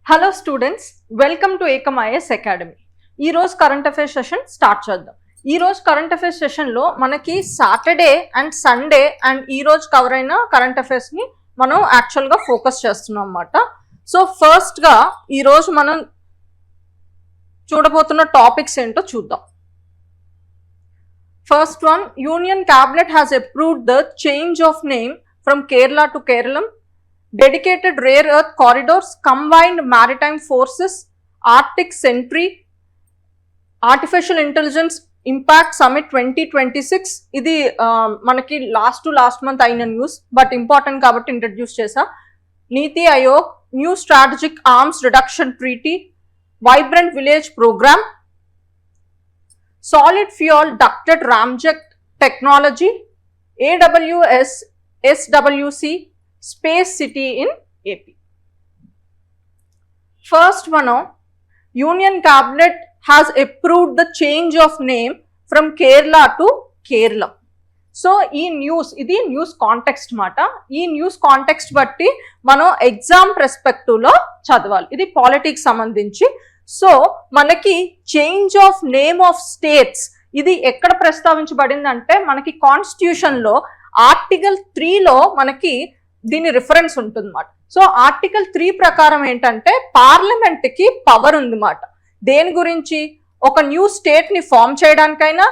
Hello students, welcome to Ekam IAS academy. ఈరోజు current affairs session start చేద్దాం. ఈరోజు current affairs సెషన్లో మనకి సాటర్డే అండ్ సండే అండ్ ఈరోజు కవర్ అయిన కరెంట్ అఫైర్స్ని మనం యాక్చువల్గా ఫోకస్ చేస్తున్నాం అన్నమాట. సో ఫస్ట్గా ఈరోజు మనం చూడబోతున్న టాపిక్స్ ఏంటో చూద్దాం. First one, union cabinet has approved the change of name from Kerala to Keralam, dedicated rare earth corridors, combined maritime forces, Arctic Sentry, artificial intelligence impact summit 2026. ఇది మనకి లాస్ట్ మంత్ అయిన న్యూస్, బట్ ఇంపార్టెంట్ కాబట్టి introduce చేసా. NITI Aayog, new strategic arms reduction treaty, vibrant village programme, solid fuel ducted ramjet technology, AWS SWC Space City in AP. First one, Union Cabinet has approved the change of name from Kerala to Kerala. So ఈ news, ఇది news context మాట. ఈ news context బట్టి మనం exam పర్స్పెక్టివ్లో చదవాలి. ఇది politics సంబంధించి. So మనకి change of name of states ఇది ఎక్కడ ప్రస్తావించబడిందంటే మనకి కాన్స్టిట్యూషన్లో ఆర్టికల్ 3లో మనకి దీని రిఫరెన్స్ ఉంటుందన్నమాట. సో ఆర్టికల్ 3 ప్రకారం ఏంటంటే పార్లమెంట్ కి పవర్ ఉందన్నమాట. దేని గురించి? ఒక న్యూ స్టేట్ ని ఫామ్ చేయడానికైనా,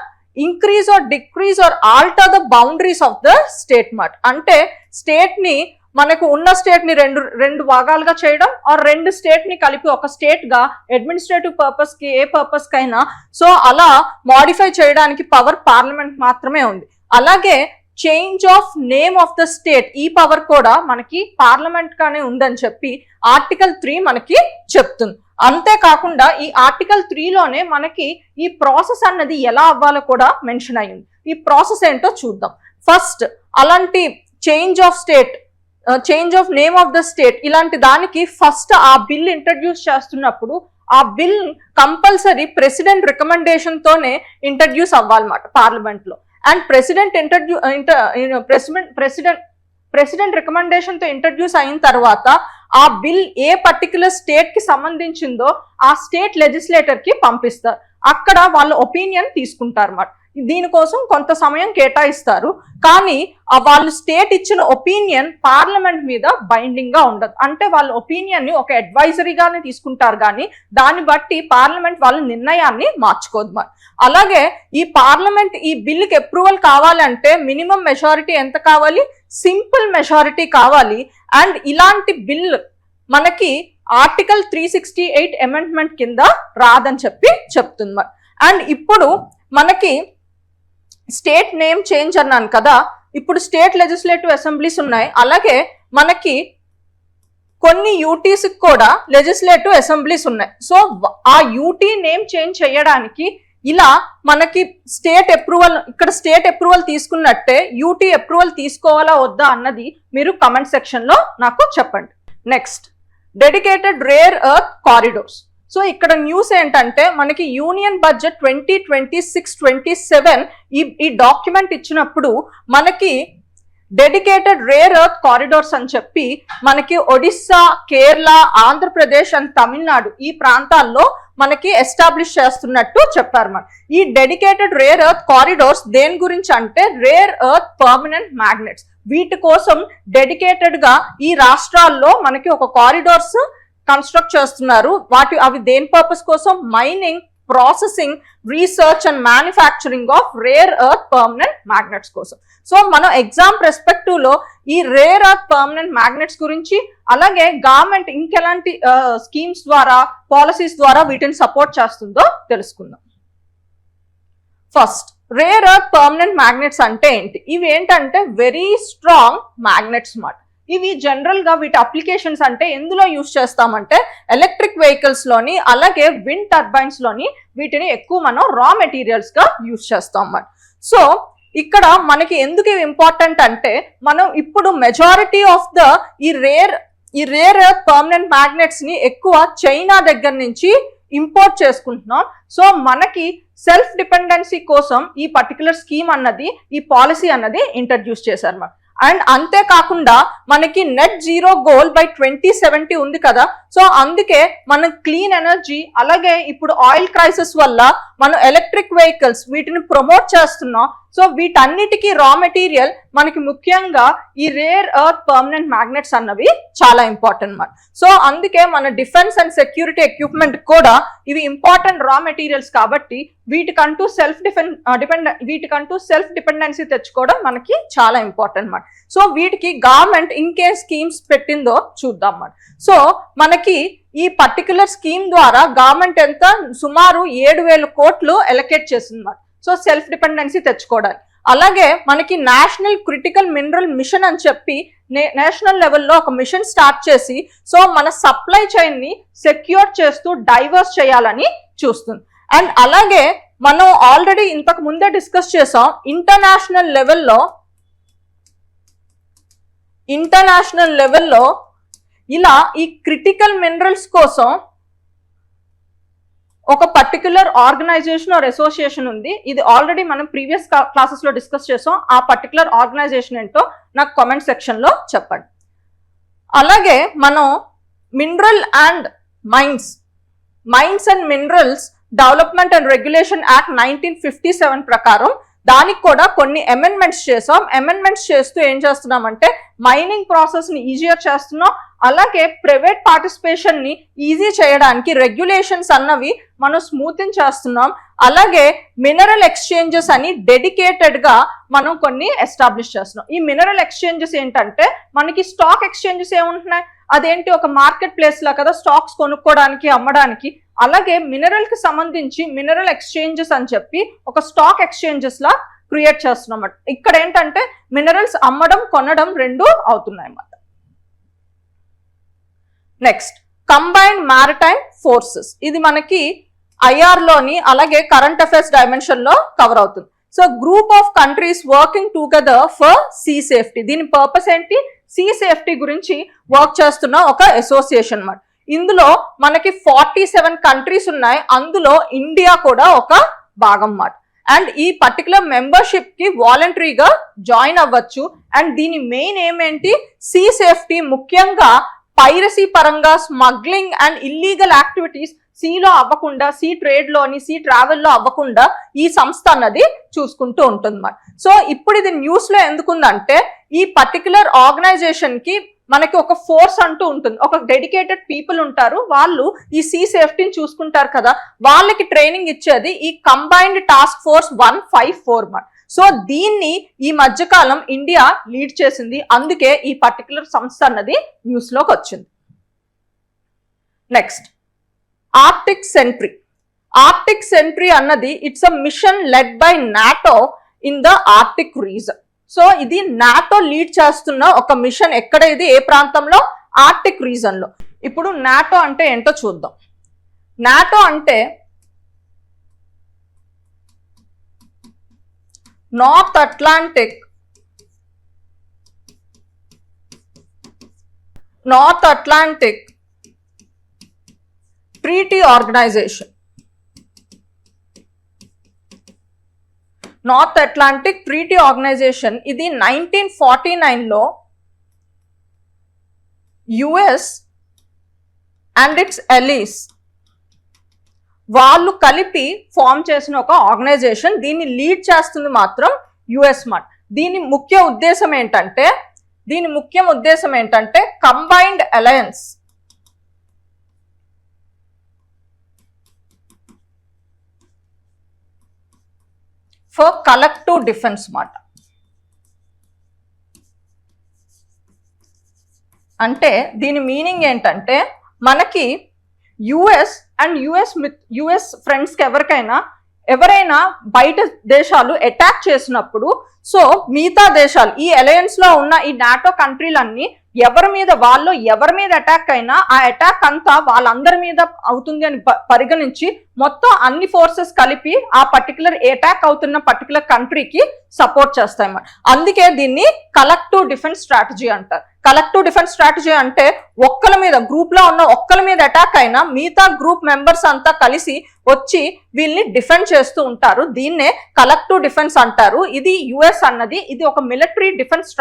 increase or decrease or alter the boundaries of the state మాట. అంటే స్టేట్ ని మనకు ఉన్న స్టేట్ ని రెండు భాగాలుగా చేయడం, ఆర్ రెండు స్టేట్ ని కలిపి ఒక స్టేట్ గా అడ్మినిస్ట్రేటివ్ పర్పస్ కి ఏ పర్పస్ కైనా సో అలా మాడిఫై చేయడానికి పవర్ పార్లమెంట్ మాత్రమే ఉంది. అలాగే change of name of the state ఈ పవర్ కూడా మనకి పార్లమెంట్ గానే ఉందని చెప్పి ఆర్టికల్ 3 మనకి చెప్తుంది. అంతేకాకుండా ఈ ఆర్టికల్ 3లోనే మనకి ఈ ప్రాసెస్ అన్నది ఎలా అవ్వాలో కూడా మెన్షన్ అయ్యింది. ఈ ప్రాసెస్ ఏంటో చూద్దాం. ఫస్ట్, అలాంటి change of state, change of name of the state ఇలాంటి దానికి ఫస్ట్ ఆ బిల్ ఇంట్రడ్యూస్ చేస్తున్నప్పుడు ఆ బిల్ కంపల్సరీ ప్రెసిడెంట్ రికమెండేషన్ తోనే ఇంట్రడ్యూస్ అవ్వాలన్నమాట పార్లమెంట్ లో. అండ్ ప్రెసిడెంట్ రికమెండేషన్ తో ఇంట్రడ్యూస్ అయిన తర్వాత ఆ బిల్ ఏ పర్టికులర్ స్టేట్ కి సంబంధించిందో ఆ స్టేట్ లెజిస్లేటర్ కి పంపిస్తారు. అక్కడ వాళ్ళ ఒపీనియన్ తీసుకుంటారు అన్నమాట. దీనికోసం కొంత సమయం కేటాయిస్తారు. కానీ వాళ్ళు స్టేట్ ఇచ్చిన ఒపీనియన్ పార్లమెంట్ మీద బైండింగ్ గా ఉండదు. అంటే వాళ్ళ ఒపీనియన్ ని ఒక అడ్వైజరీగానే తీసుకుంటారు, కానీ దాన్ని బట్టి పార్లమెంట్ వాళ్ళ నిర్ణయాన్ని మార్చుకోదు. అలాగే ఈ పార్లమెంట్ ఈ బిల్లుకి అప్రూవల్ కావాలంటే మినిమం మెజారిటీ ఎంత కావాలి? సింపుల్ మెజారిటీ కావాలి. అండ్ ఇలాంటి బిల్ మనకి ఆర్టికల్ 368 అమెండ్మెంట్ కింద రాదని చెప్పి చెప్తుంది. అండ్ ఇప్పుడు మనకి స్టేట్ నేమ్ చేంజ్ అన్నాను కదా, ఇప్పుడు స్టేట్ లెజిస్లేటివ్ అసెంబ్లీస్ ఉన్నాయి. అలాగే మనకి కొన్ని యూటీస్ కూడా లెజిస్లేటివ్ అసెంబ్లీస్ ఉన్నాయి. సో ఆ యూటీ నేమ్ చేంజ్ చేయడానికి ఇలా మనకి స్టేట్ అప్రూవల్, ఇక్కడ స్టేట్ అప్రూవల్ తీసుకున్నట్టే యూటీ అప్రూవల్ తీసుకోవాలా వద్దా అన్నది మీరు కమెంట్ సెక్షన్ లో నాకు చెప్పండి. Next, dedicated rare earth corridors. So ఇక్కడ న్యూస్ ఏంటంటే మనకి యూనియన్ బడ్జెట్ 2026-27 ఈ డాక్యుమెంట్ ఇచ్చినప్పుడు మనకి డెడికేటెడ్ రేర్ ఎర్త్ కారిడోర్స్ అని చెప్పి మనకి ఒడిస్సా, కేరళ, ఆంధ్రప్రదేశ్ అండ్ తమిళనాడు ఈ ప్రాంతాల్లో మనకి ఎస్టాబ్లిష్ చేస్తున్నట్టు చెప్పారు. ఈ డెడికేటెడ్ రేర్ ఎర్త్ కారిడోర్స్ దేని గురించి అంటే రేర్ ఎర్త్ పర్మనెంట్ మ్యాగ్నెట్స్. వీటి కోసం డెడికేటెడ్ గా ఈ రాష్ట్రాల్లో మనకి ఒక కారిడోర్స్ కన్స్ట్రక్ట్ చేస్తున్నారు. అవి దేని పర్పస్ కోసం? Mining, processing, research and manufacturing of rare earth permanent magnets కోసం. సో మనం ఎగ్జామ్ పర్స్పెక్టివ్ లో ఈ రేర్ ఎర్త్ పర్మనెంట్ మ్యాగ్నెట్స్ గురించి, అలాగే గవర్నమెంట్ ఇంకెలాంటి స్కీమ్స్ ద్వారా, పాలసీస్ ద్వారా వీటిని సపోర్ట్ చేస్తుందో తెలుసుకుందాం. First, rare earth permanent magnets అంటే ఏంటి? ఇవి ఏంటంటే వెరీ స్ట్రాంగ్ మ్యాగ్నెట్స్ మాట. ఇవి జనరల్ గా వీటి అప్లికేషన్స్ అంటే ఎందులో యూజ్ చేస్తామంటే ఎలక్ట్రిక్ వెహికల్స్ లోని, అలాగే విండ్ టర్బైన్స్ లోని వీటిని ఎక్కువ మనం రా మెటీరియల్స్ గా యూజ్ చేస్తాం అన్నమాట. సో ఇక్కడ మనకి ఎందుకు ఇవి ఇంపార్టెంట్ అంటే మనం ఇప్పుడు మెజారిటీ ఆఫ్ ద ఈ రేర్ ఎర్త్ పర్మనెంట్ మ్యాగ్నెట్స్ ని ఎక్కువ చైనా దగ్గర నుంచి ఇంపోర్ట్ చేసుకుంటున్నాం. సో మనకి సెల్ఫ్ డిపెండెన్సీ కోసం ఈ పర్టికులర్ స్కీమ్ అన్నది, ఈ పాలసీ అన్నది ఇంట్రడ్యూస్ చేశారు. అండ్ అంతేకాకుండా మనకి నెట్ జీరో గోల్ బై 2070 ఉంది కదా. సో అందుకే మనం క్లీన్ ఎనర్జీ, అలాగే ఇప్పుడు ఆయిల్ క్రైసిస్ వల్ల మనం ఎలక్ట్రిక్ వెహికల్స్ వీటిని ప్రమోట్ చేస్తున్నాం. సో వీటన్నిటికీ రా మెటీరియల్ మనకి ముఖ్యంగా ఈ రేర్ ఎర్త్ పర్మనెంట్ మ్యాగ్నెట్స్ అన్నవి చాలా ఇంపార్టెంట్ మాట. సో అందుకే మన డిఫెన్స్ అండ్ సెక్యూరిటీ ఎక్విప్మెంట్ కూడా ఇవి ఇంపార్టెంట్ రా మెటీరియల్స్ కాబట్టి వీటికంటూ సెల్ఫ్ డిపెండెన్సీ తెచ్చుకోవడం మనకి చాలా ఇంపార్టెంట్ మాట. సో వీటికి గవర్నమెంట్ ఇంకే స్కీమ్స్ పెట్టిందో చూద్దాం మాట. సో మనకి ఈ పర్టికులర్ స్కీమ్ ద్వారా గవర్నమెంట్ ఎంత సుమారు 7,000 కోట్లు ఎలకేట్ చేసింది మాట. సో సెల్ఫ్ డిపెండెన్సీ తెచ్చుకోవడానికి. అలాగే మనకి నేషనల్ క్రిటికల్ మినరల్ మిషన్ అని చెప్పి నేషనల్ లెవెల్లో ఒక మిషన్ స్టార్ట్ చేసి సో మన సప్లై చైన్ ని సెక్యూర్ చేస్తూ డైవర్స్ చేయాలని చూస్తుంది. అండ్ అలాగే మనం ఆల్రెడీ ఇంతకు ముందే డిస్కస్ చేసాం, ఇంటర్నేషనల్ లెవెల్లో ఇలా ఈ క్రిటికల్ మినరల్స్ కోసం ఒక పర్టికులర్ ఆర్గనైజేషన్ ఆర్ అసోసియేషన్ ఉంది. ఇది ఆల్రెడీ మనం ప్రీవియస్ క్లాసెస్ లో డిస్కస్ చేసాం. ఆ పర్టికులర్ ఆర్గనైజేషన్ ఏంటో నాకు కామెంట్ సెక్షన్ లో చెప్పండి. అలాగే మనం mineral and mines and minerals development and regulation act 1957 ప్రకారం దానికి కూడా కొన్ని అమెండ్మెంట్స్ చేసాం. అమెండ్మెంట్స్ చేస్తూ ఏం చేస్తున్నామంటే మైనింగ్ ప్రాసెస్ ని ఈజియర్ చేస్తున్నాం. అలాగే ప్రైవేట్ పార్టిసిపేషన్ ని ఈజీ చేయడానికి రెగ్యులేషన్స్ అన్నవి మనం స్మూతింగ్ చేస్తున్నాం. అలాగే మినరల్ ఎక్స్చేంజెస్ అని డెడికేటెడ్ గా మనం కొన్ని ఎస్టాబ్లిష్ చేస్తున్నాం. ఈ మినరల్ ఎక్స్చేంజెస్ ఏంటంటే మనకి స్టాక్ ఎక్స్చేంజెస్ ఏముంటున్నాయి, అదేంటి ఒక మార్కెట్ ప్లేస్ లా కదా, స్టాక్స్ కొనుక్కోవడానికి అమ్మడానికి. అలాగే మినరల్ కి సంబంధించి మినరల్ ఎక్స్చేంజెస్ అని చెప్పి ఒక స్టాక్ ఎక్స్చేంజెస్ లా క్రియేట్ చేస్తున్నాం అన్నమాట. ఇక్కడ ఏంటంటే మినరల్స్ అమ్మడం కొనడం రెండు అవుతున్నాయి అన్నమాట. నెక్స్ట్ కంబైన్డ్ మ్యారిటైమ్ ఫోర్సెస్, ఇది మనకి ఐఆర్ లోని అలాగే కరెంట్ అఫైర్స్ డైమెన్షన్ లో కవర్ అవుతుంది. So group of countries working together for sea safety, దీని పర్పస్ ఏంటి, సీ సేఫ్టీ గురించి వర్క్ చేస్తున్న ఒక అసోసియేషన్ అన్నమాట. ఇందులో మనకి 47 కంట్రీస్ ఉన్నాయి, అందులో ఇండియా కూడా ఒక భాగం మాట. అండ్ ఈ పర్టికులర్ మెంబర్షిప్ కి వాలంటరీగా జాయిన్ అవ్వచ్చు. అండ్ దీని మెయిన్ ఏమేంటి, సీ సేఫ్టీ, ముఖ్యంగా పైరసీ పరంగా స్మగ్లింగ్ అండ్ ఇల్లీగల్ యాక్టివిటీస్ సీలో అవ్వకుండా, సీ ట్రేడ్ లోని సీ ట్రావెల్లో అవ్వకుండా ఈ సంస్థ అన్నది చూసుకుంటూ ఉంటుంది మాట. సో ఇప్పుడు ఇది న్యూస్ లో ఎందుకుందంటే ఈ పర్టికులర్ ఆర్గనైజేషన్ కి మనకి ఒక ఫోర్స్ అంటూ ఉంటుంది, ఒక డెడికేటెడ్ పీపుల్ ఉంటారు, వాళ్ళు ఈ సీ సేఫ్టీని చూసుకుంటారు కదా, వాళ్ళకి ట్రైనింగ్ ఇచ్చేది ఈ కంబైన్డ్ టాస్క్ ఫోర్స్ 154 మాట. సో దీన్ని ఈ మధ్యకాలం ఇండియా లీడ్ చేసింది, అందుకే ఈ పర్టికులర్ సంస్థ అన్నది న్యూస్ లోకి వచ్చింది. నెక్స్ట్ ఆర్టిక్ సెంట్రీ అన్నది it's a mission led by NATO in the Arctic region. So ఇది నాటో లీడ్ చేస్తున్న ఒక మిషన్. ఎక్కడ ఇది, ఏ ప్రాంతంలో, ఆర్టిక్ రీజన్ లో. ఇప్పుడు నాటో అంటే ఏంటో చూద్దాం. నాటో అంటే North Atlantic Treaty Organization. North Atlantic Treaty Organization ఇది 1949లో యుఎస్ అండ్ ఇట్స్ ఎలీస్ వాళ్ళు కలిపి ఫామ్ చేసిన ఒక ఆర్గనైజేషన్. దీన్ని లీడ్ చేస్తుంది మాత్రం యుఎస్ మాట. దీని ముఖ్య ఉద్దేశం ఏంటంటే combined alliance for collective defence మాట. అంటే దీని మీనింగ్ ఏంటంటే మనకి యుఎస్ అండ్ యుఎస్ ఫ్రెండ్స్కి ఎవరైనా బయట దేశాలు అటాక్ చేసినప్పుడు సో మిగతా దేశాలు ఈ అలయన్స్ లో ఉన్న ఈ నాటో కంట్రీలన్నీ ఎవరి మీద అటాక్ అయినా ఆ అటాక్ అంతా వాళ్ళందరి మీద అవుతుంది అని పరిగణించి మొత్తం అన్ని ఫోర్సెస్ కలిపి ఆ పర్టికులర్ అటాక్ అవుతున్న పర్టికులర్ కంట్రీకి సపోర్ట్ చేస్తాయి. అందుకే దీన్ని కలెక్టివ్ డిఫెన్స్ స్ట్రాటజీ అంటారు. కలెక్టివ్ డిఫెన్స్ స్ట్రాటజీ అంటే గ్రూప్ లో ఉన్న ఒక్కల మీద అటాక్ అయినా మిగతా గ్రూప్ మెంబర్స్ అంతా కలిసి వచ్చి వీళ్ళని డిఫెండ్ చేస్తూ ఉంటారు. దీన్నే కలెక్టివ్ డిఫెన్స్ అంటారు. ఇది యుఎస్ అన్నది ఇది ఒక మిలిటరీ డిఫెన్స్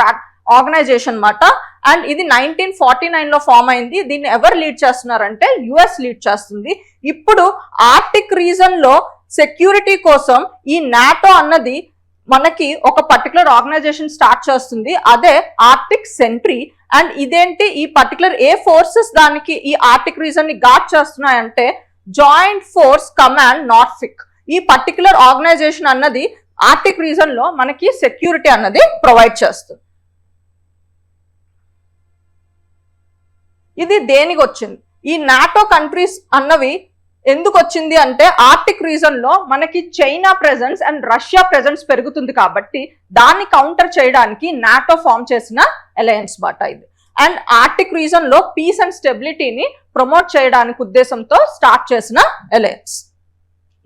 ఆర్గనైజేషన్ మాట. అండ్ ఇది 1949లో ఫామ్ అయింది. దీన్ని ఎవరు లీడ్ చేస్తున్నారంటే యుఎస్ లీడ్ చేస్తుంది. ఇప్పుడు ఆర్టిక్ రీజన్ లో సెక్యూరిటీ కోసం ఈ నాటో అన్నది మనకి ఒక పర్టికులర్ ఆర్గనైజేషన్ స్టార్ట్ చేస్తుంది, అదే ఆర్టిక్ సెంట్రీ. అండ్ ఇదేంటి, ఈ పర్టికులర్ ఏ ఫోర్సెస్ దానికి ఈ ఆర్టిక్ రీజన్ ని గార్డ్ చేస్తున్నాయంటే జాయింట్ ఫోర్స్ కమాండ్ నార్ఫిక్. ఈ పర్టికులర్ ఆర్గనైజేషన్ అన్నది ఆర్టిక్ రీజన్ లో మనకి సెక్యూరిటీ అన్నది ప్రొవైడ్ చేస్తుంది. ఇది దేనికి వచ్చింది, ఈ నాటో కంట్రీస్ అన్నవి ఎందుకు వచ్చింది అంటే ఆర్టిక్ రీజన్ లో మనకి China presence and Russia presence పెరుగుతుంది కాబట్టి దాన్ని కౌంటర్ చేయడానికి నాటో ఫామ్ చేసిన అలయన్స్ బాట ఇది. అండ్ ఆర్టిక్ రీజన్ లో పీస్ అండ్ స్టెబిలిటీని ప్రమోట్ చేయడానికి ఉద్దేశంతో స్టార్ట్ చేసిన alliance.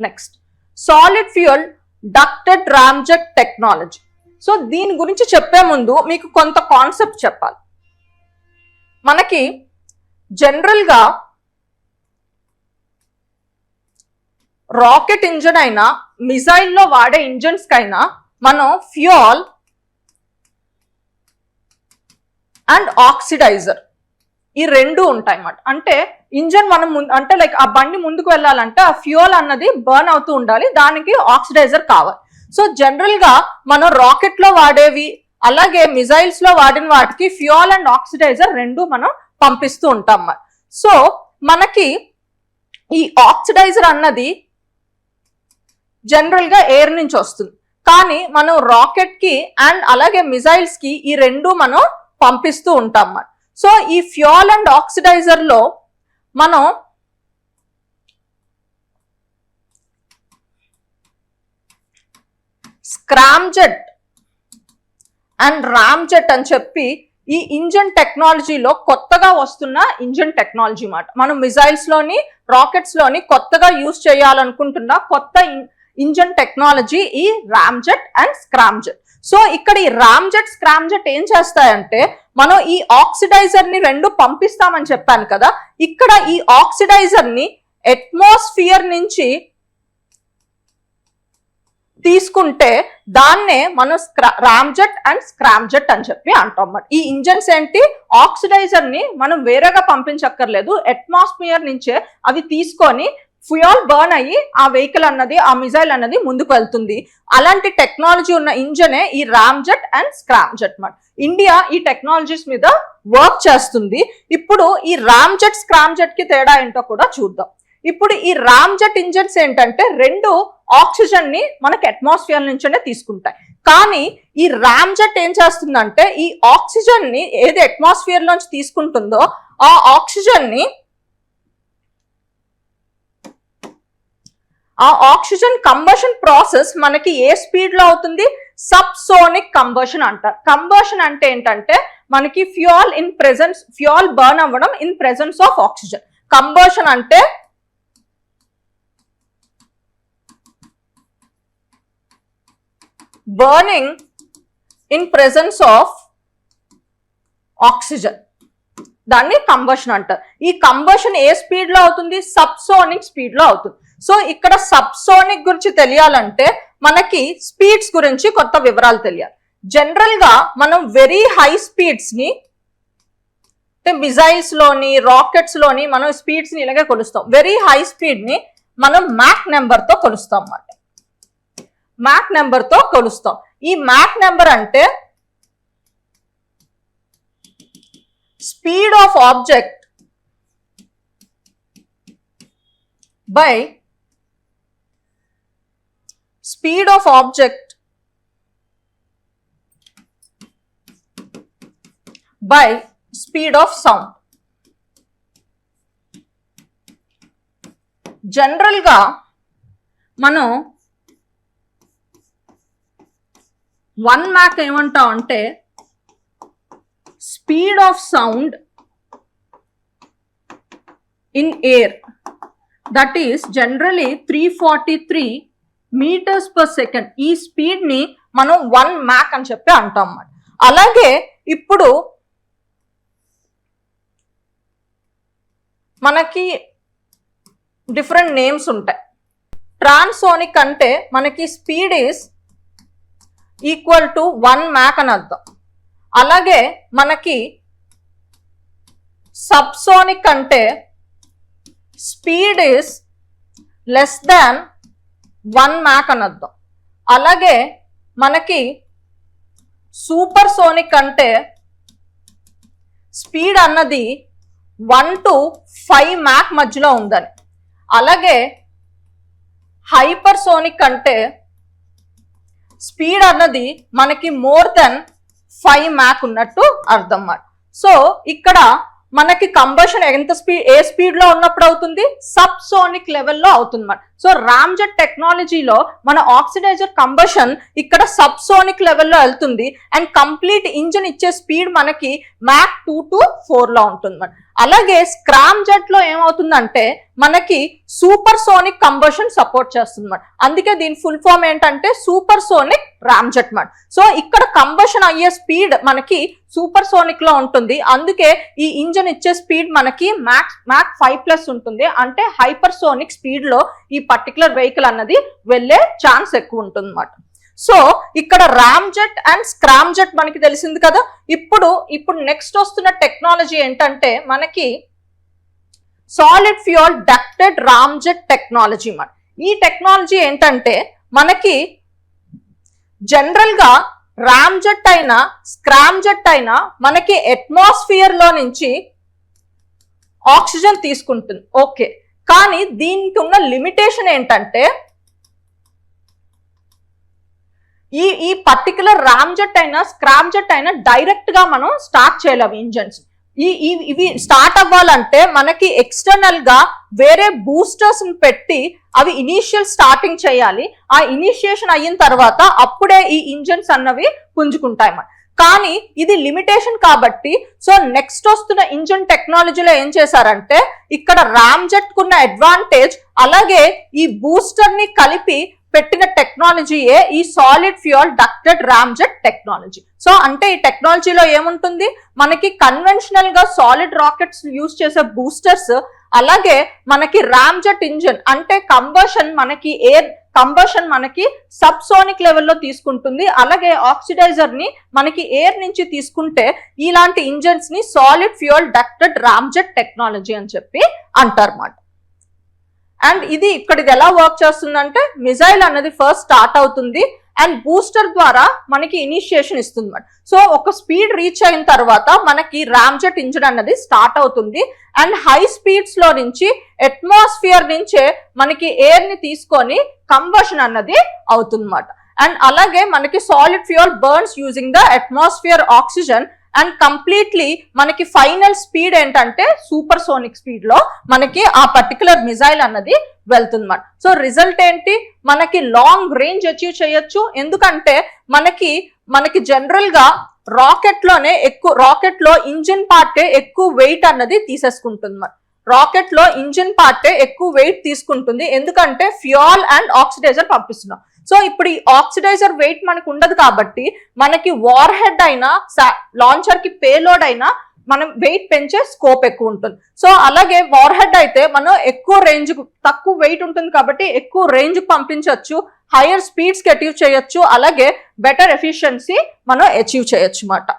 Next, solid fuel ducted ramjet technology. So దీని గురించి చెప్పే ముందు మీకు కొంత కాన్సెప్ట్ చెప్పాలి. మనకి జనరల్ గా రాకెట్ ఇంజన్ అయినా మిసైల్ లో వాడే ఇంజన్స్ కైనా మనం ఫ్యూయల్ అండ్ ఆక్సిడైజర్ ఈ రెండు ఉంటాయి అన్నమాట. అంటే ఇంజన్ మనం అంటే లైక్ ఆ బండి ముందుకు వెళ్ళాలంటే ఆ ఫ్యూయల్ అన్నది బర్న్ అవుతూ ఉండాలి, దానికి ఆక్సిడైజర్ కావాలి. సో జనరల్ గా మనం రాకెట్ లో వాడేవి అలాగే మిసైల్స్ లో వాడిన వాటికి ఫ్యూయల్ అండ్ ఆక్సిడైజర్ రెండు మనం పంపిస్తూ ఉంటాం. సో మనకి ఈ ఆక్సిడైజర్ అన్నది జనరల్ గా ఎయిర్ నుంచి వస్తుంది, కానీ మనం రాకెట్ కి అండ్ అలాగే మిసైల్స్ కి ఈ రెండు మనం పంపిస్తూ ఉంటాం. సో ఈ ఫ్యూయల్ అండ్ ఆక్సిడైజర్ లో మనం స్క్రామ్జెట్ అండ్ రామ్జెట్ అని చెప్పి ఈ ఇంజన్ టెక్నాలజీలో కొత్తగా వస్తున్న ఇంజన్ టెక్నాలజీ మాట. మనం మిసైల్స్ లోని రాకెట్స్ లోని కొత్తగా యూజ్ చేయాలనుకుంటున్న కొత్త ఇంజన్ టెక్నాలజీ ఈ రామ్జెట్ అండ్ స్క్రామ్జెట్. సో ఇక్కడ ఈ రామ్జెట్ స్క్రామ్జెట్ ఏం చేస్తాయంటే మనం ఈ ఆక్సిడైజర్ ని రెండు పంపిస్తామని చెప్పాను కదా, ఇక్కడ ఈ ఆక్సిడైజర్ ని అట్మాస్ఫియర్ నుంచి తీసుకుంటే దాన్నే మనం రామ్జెట్ అండ్ స్క్రామ్జెట్ అని చెప్పి అంటాం. ఈ ఇంజన్స్ ఏంటి, ఆక్సిడైజర్ ని మనం వేరేగా పంపించక్కర్లేదు, అట్మాస్ఫియర్ నుంచే అవి తీసుకొని ఫ్యూయల్ బర్న్ అయ్యి ఆ వెహికల్ అన్నది ఆ మిసైల్ అన్నది ముందుకు వెళ్తుంది. అలాంటి టెక్నాలజీ ఉన్న ఇంజనే ఈ రామ్జెట్ అండ్ స్క్రామ్జెట్ మాట. ఇండియా ఈ టెక్నాలజీస్ మీద వర్క్ చేస్తుంది. ఇప్పుడు ఈ రామ్జెట్ స్క్రామ్జెట్ కి తేడా ఏంటో కూడా చూద్దాం. ఇప్పుడు ఈ రామ్జెట్ ఇంజన్స్ ఏంటంటే రెండు ఆక్సిజన్ ని మనకి అట్మాస్ఫియర్ నుంచే తీసుకుంటాయి, కానీ ఈ రామ్జెట్ ఏం చేస్తుందంటే ఈ ఆక్సిజన్ ని ఏది అట్మాస్ఫియర్ లోంచి తీసుకుంటుందో ఆ ఆక్సిజన్ కంబషన్ ప్రాసెస్ మనకి ఏ స్పీడ్ లో అవుతుంది, సబ్సోనిక్ కంబషన్ అంటారు. కంబషన్ అంటే ఏంటంటే మనకి ఫ్యూయల్ బర్న్ అవ్వడం in presence of oxygen. Combustion అంటే burning in presence of oxygen, దాన్ని కంబషన్ అంటారు. ఈ కంబషన్ ఏ స్పీడ్ లో అవుతుంది, సబ్సోనిక్ స్పీడ్ లో అవుతుంది. సో ఇక్కడ సబ్సోనిక్ గురించి తెలియాలంటే మనకి స్పీడ్స్ గురించి కొత్త వివరాలు తెలియాలి. జనరల్ గా మనం వెరీ హై స్పీడ్స్ ని మిసైల్స్ లోని రాకెట్స్ లోని మనం స్పీడ్స్ ని ఇలాగే కొలుస్తాం. వెరీ హై స్పీడ్ ని మనం మ్యాక్ నెంబర్ తో కొలుస్తాం అన్నమాట. మ్యాక్ నెంబర్ తో కొలుస్తాం. ఈ మ్యాక్ నెంబర్ అంటే speed of object by speed of object by speed of sound. General గా మనం 1 మ్యాక్ ఏమంటాం అంటే speed of sound in air, that is generally 343 metres per second. ఈ స్పీడ్ ని మనం 1 మ్యాక్ అని చెప్పి అంటాం అన్నమాట. అలాగే ఇప్పుడు మనకి డిఫరెంట్ నేమ్స్ ఉంటాయి. ట్రాన్సోనిక్ అంటే మనకి speed is equal to 1 Mach అని అర్థం. అలాగే మనకి సబ్సోనిక్ అంటే speed is less than 1 Mach అని అర్థం. అలాగే మనకి సూపర్ సోనిక్ అంటే స్పీడ్ అన్నది 1 to 5 మ్యాక్ మధ్యలో ఉందని. అలాగే హైపర్ సోనిక్ అంటే స్పీడ్ అన్నది మనకి మోర్ దెన్ 5 మ్యాక్ ఉన్నట్టు అర్థం మాట. సో ఇక్కడ మనకి కంబషన్ ఎంత స్పీడ్, ఏ స్పీడ్ లో ఉన్నప్పుడు అవుతుంది, సబ్ సోనిక్ లెవెల్లో అవుతుంది అన్నమాట. సో రామ్జెట్ టెక్నాలజీలో మన ఆక్సిడైజర్ కంబషన్ ఇక్కడ సబ్ సోనిక్ లెవెల్లో వెళ్తుంది అండ్ కంప్లీట్ ఇంజిన్ ఇచ్చే స్పీడ్ మనకి మ్యాక్ 2 to 4 లో ఉంటుంది అన్నమాట. అలాగే స్క్రామ్ జెట్ లో ఏమవుతుందంటే మనకి సూపర్ సోనిక్ కంబషన్ సపోర్ట్ చేస్తుంది అన్నమాట. అందుకే దీని ఫుల్ ఫామ్ ఏంటంటే సూపర్ సోనిక్ రామ్జెట్ మాట. సో ఇక్కడ కంబషన్ అయ్యే స్పీడ్ మనకి సూపర్ సోనిక్ లో ఉంటుంది. అందుకే ఈ ఇంజిన్ ఇచ్చే స్పీడ్ మనకి మ్యాక్ 5+ ఉంటుంది. అంటే హైపర్ సోనిక్ స్పీడ్ లో ఈ పర్టికులర్ వెహికల్ అన్నది వెళ్ళే ఛాన్స్ ఎక్కువ ఉంటుంది అన్నమాట. సో ఇక్కడ రామ్జెట్ అండ్ స్క్రామ్ జెట్ మనకి తెలిసింది కదా. ఇప్పుడు నెక్స్ట్ వస్తున్న టెక్నాలజీ ఏంటంటే మనకి solid fuel ducted ramjet technology మాట. ఈ టెక్నాలజీ ఏంటంటే మనకి జనరల్ గా రామ్జెట్ అయినా స్క్రామ్ జెట్ అయినా మనకి అట్మాస్ఫియర్ లో నుంచి ఆక్సిజన్ తీసుకుంటుంది, ఓకే. కానీ దీనికి ఉన్న లిమిటేషన్ ఏంటంటే ఈ పర్టికులర్ రామ్జెట్ అయినా స్క్రామ్ జెట్ అయినా డైరెక్ట్ గా మనం స్టార్ట్ చేయలేము ఇంజన్స్. ఇవి స్టార్ట్ అవ్వాలంటే మనకి ఎక్స్టర్నల్ గా వేరే బూస్టర్స్ పెట్టి అవి ఇనీషియల్ స్టార్టింగ్ చేయాలి. ఆ ఇనిషియేషన్ అయిన తర్వాత అప్పుడే ఈ ఇంజన్స్ అన్నవి పుంజుకుంటాయి అన్నమాట. కానీ ఇది లిమిటేషన్ కాబట్టి సో నెక్స్ట్ వస్తున్న ఇంజిన్ టెక్నాలజీలో ఏం చేశారంటే ఇక్కడ రామ్జెట్ కున్న అడ్వాంటేజ్ అలాగే ఈ బూస్టర్ ని కలిపి పెట్టిన టెక్నాలజీయే ఈ solid fuel ducted ramjet technology. So అంటే ఈ టెక్నాలజీలో ఏముంటుంది, మనకి కన్వెన్షనల్ గా సాలిడ్ రాకెట్స్ యూజ్ చేసే బూస్టర్స్ అలాగే మనకి రామ్జెట్ ఇంజిన్ అంటే కంబషన్ మనకి సబ్ సోనిక్ లెవెల్లో తీసుకుంటుంది. అలాగే ఆక్సిడైజర్ ని మనకి ఎయిర్ నుంచి తీసుకుంటే ఇలాంటి ఇంజిన్స్ ని solid fuel ducted ramjet technology అని చెప్పి అంటారన్నమాట. అండ్ ఇది ఎలా వర్క్ చేస్తుందంటే మిజైల్ అన్నది ఫస్ట్ స్టార్ట్ అవుతుంది అండ్ బూస్టర్ ద్వారా మనకి ఇనిషియేషన్ ఇస్తుంది. సో ఒక స్పీడ్ రీచ్ అయిన తర్వాత మనకి రామ్జెట్ ఇంజిన్ అన్నది స్టార్ట్ అవుతుంది అండ్ హై స్పీడ్స్ లో నుంచి అట్మాస్ఫియర్ నుంచే మనకి ఎయిర్ ని తీసుకొని కంబషన్ అన్నది అవుతుందన్నమాట. అండ్ అలాగే మనకి solid fuel burns using the atmosphere oxygen and completely మనకి ఫైనల్ స్పీడ్ ఏంటంటే సూపర్ సోనిక్ స్పీడ్ లో మనకి ఆ పర్టికులర్ మిజైల్ అన్నది వెళ్తుందన్నమాట. సో రిజల్ట్ ఏంటి, మనకి లాంగ్ రేంజ్ అచీవ్ చేయొచ్చు. ఎందుకంటే మనకి జనరల్ గా రాకెట్ లో ఇంజిన్ పార్టే ఎక్కువ వెయిట్ అన్నది తీసేసుకుంటుంది. రాకెట్ లో ఇంజిన్ పార్టే ఎక్కువ వెయిట్ తీసుకుంటుంది ఎందుకంటే ఫ్యూయల్ అండ్ ఆక్సిడైజర్ పంపిస్తున్నాం. సో ఇప్పుడు ఈ ఆక్సిడైజర్ వెయిట్ మనకు ఉండదు కాబట్టి మనకి వార్ హెడ్ అయినా లాంచర్ కి పేలోడ్ అయినా మనం వెయిట్ పెంచే స్కోప్ ఎక్కువ ఉంటుంది. సో అలాగే వార్ హెడ్ అయితే మనం ఎక్కువ రేంజ్ తక్కువ వెయిట్ ఉంటుంది కాబట్టి ఎక్కువ రేంజ్ పంపించవచ్చు, హైయర్ స్పీడ్స్ కి అచీవ్ చేయొచ్చు, అలాగే బెటర్ ఎఫిషియన్సీ మనం అచీవ్ చేయొచ్చు అన్నమాట.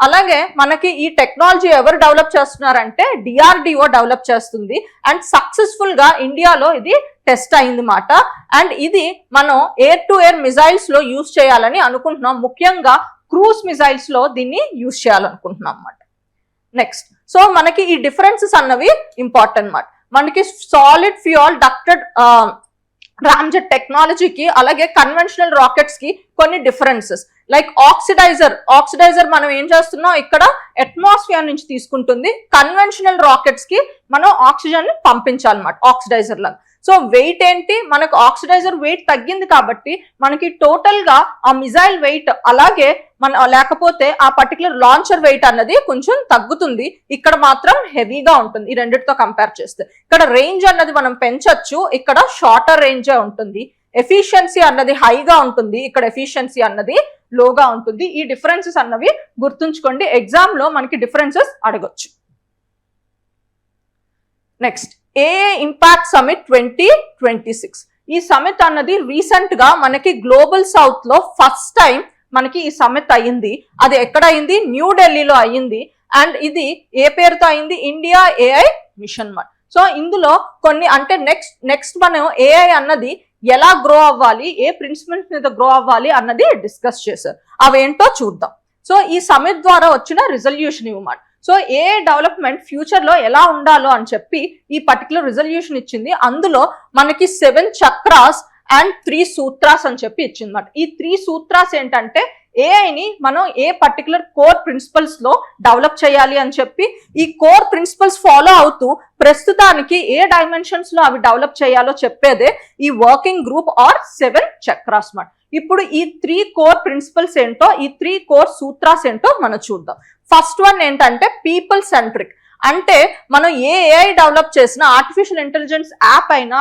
అలాగే మనకి ఈ టెక్నాలజీ ఎవరు డెవలప్ చేస్తున్నారంటే డిఆర్డిఓ డెవలప్ చేస్తుంది అండ్ సక్సెస్ఫుల్ గా ఇండియాలో ఇది టెస్ట్ అయింది మాట. అండ్ ఇది మనం ఎయిర్ టు ఎయిర్ మిజైల్స్ లో యూజ్ చేయాలని అనుకుంటున్నాం, ముఖ్యంగా క్రూజ్ మిజైల్స్ లో దీన్ని యూజ్ చేయాలనుకుంటున్నాం అన్నమాట. నెక్స్ట్ సో మనకి ఈ డిఫరెన్సెస్ అన్నవి ఇంపార్టెంట్ అన్నమాట. మనకి సాలిడ్ ఫ్యూయల్ డక్టెడ్ రామ్జెట్ టెక్నాలజీకి అలాగే కన్వెన్షనల్ రాకెట్స్ కి కొన్ని డిఫరెన్సెస్. లైక్ ఆక్సిడైజర్ మనం ఏం చేస్తున్నాం ఇక్కడ అట్మాస్ఫియర్ నుంచి తీసుకుంటుంది. కన్వెన్షనల్ రాకెట్స్ కి మనం ఆక్సిజన్ ని పంపించాలన్నమాట ఆక్సిడైజర్ లాగా. సో వెయిట్ ఏంటి, మనకు ఆక్సిడైజర్ వెయిట్ తగ్గింది కాబట్టి మనకి టోటల్ గా ఆ మిజైల్ వెయిట్ అలాగే లేకపోతే ఆ పర్టికులర్ లాంచర్ వెయిట్ అన్నది కొంచెం తగ్గుతుంది. ఇక్కడ మాత్రం హెవీగా ఉంటుంది ఈ రెండిటితో కంపేర్ చేస్తే. ఇక్కడ రేంజ్ అన్నది మనం పెంచొచ్చు, ఇక్కడ షార్టర్ రేంజే ఉంటుంది. ఎఫిషియన్సీ అన్నది హైగా ఉంటుంది, ఇక్కడ ఎఫిషియన్సీ అన్నది లోగా ఉంటుంది. ఈ డిఫరెన్సెస్ అన్నవి గుర్తుంచుకోండి, ఎగ్జామ్ లో మనకి డిఫరెన్సెస్ అడగొచ్చు. Next AA impact summit 2026. ఈ సమిట్ అన్నది రీసెంట్ గా మనకి గ్లోబల్ సౌత్ లో ఫస్ట్ టైం మనకి ఈ సమిట్ అయ్యింది. అది ఎక్కడ అయింది, న్యూఢిల్లీలో అయ్యింది. అండ్ ఇది ఏ పేరుతో అయింది, ఇండియా ఏఐ మిషన్ మాట. సో ఇందులో కొన్ని అంటే నెక్స్ట్ మనం ఏఐ అన్నది ఎలా గ్రో అవ్వాలి, ఏ ప్రిన్సిపల్స్ మీద గ్రో అవ్వాలి అన్నది డిస్కస్ చేశారు. అవేంటో చూద్దాం. సో ఈ సమిట్ ద్వారా వచ్చిన రిజల్యూషన్ ఇవ్వమాట. సో ఏ డెవలప్మెంట్ ఫ్యూచర్ లో ఎలా ఉండాలో అని చెప్పి ఈ పర్టికులర్ రిజల్యూషన్ ఇచ్చింది. అందులో మనకి 7 చక్రాస్ అండ్ 3 సూత్రాస్ అని చెప్పి ఇచ్చిందన్నమాట. ఈ 3 సూత్రాస్ ఏంటంటే ఏఐని మనం ఏ పర్టికులర్ కోర్ ప్రిన్సిపల్స్ లో డెవలప్ చేయాలి అని చెప్పి ఈ కోర్ ప్రిన్సిపల్స్ ఫాలో అవుతూ ప్రస్తుతానికి ఏ డైమెన్షన్స్ లో అవి డెవలప్ చేయాలో చెప్పేదే ఈ వర్కింగ్ గ్రూప్ ఆర్ 7 చక్రాస్ మాట. ఇప్పుడు ఈ 3 కోర్ ప్రిన్సిపల్స్ ఏంటో, ఈ 3 కోర్ సూత్రాస్ ఏంటో మనం చూద్దాం. ఫస్ట్ వన్ ఏంటంటే పీపుల్ సెంట్రిక్. అంటే మనం ఏ ఏఐ డెవలప్ చేసిన ఆర్టిఫిషియల్ ఇంటెలిజెన్స్ యాప్ అయినా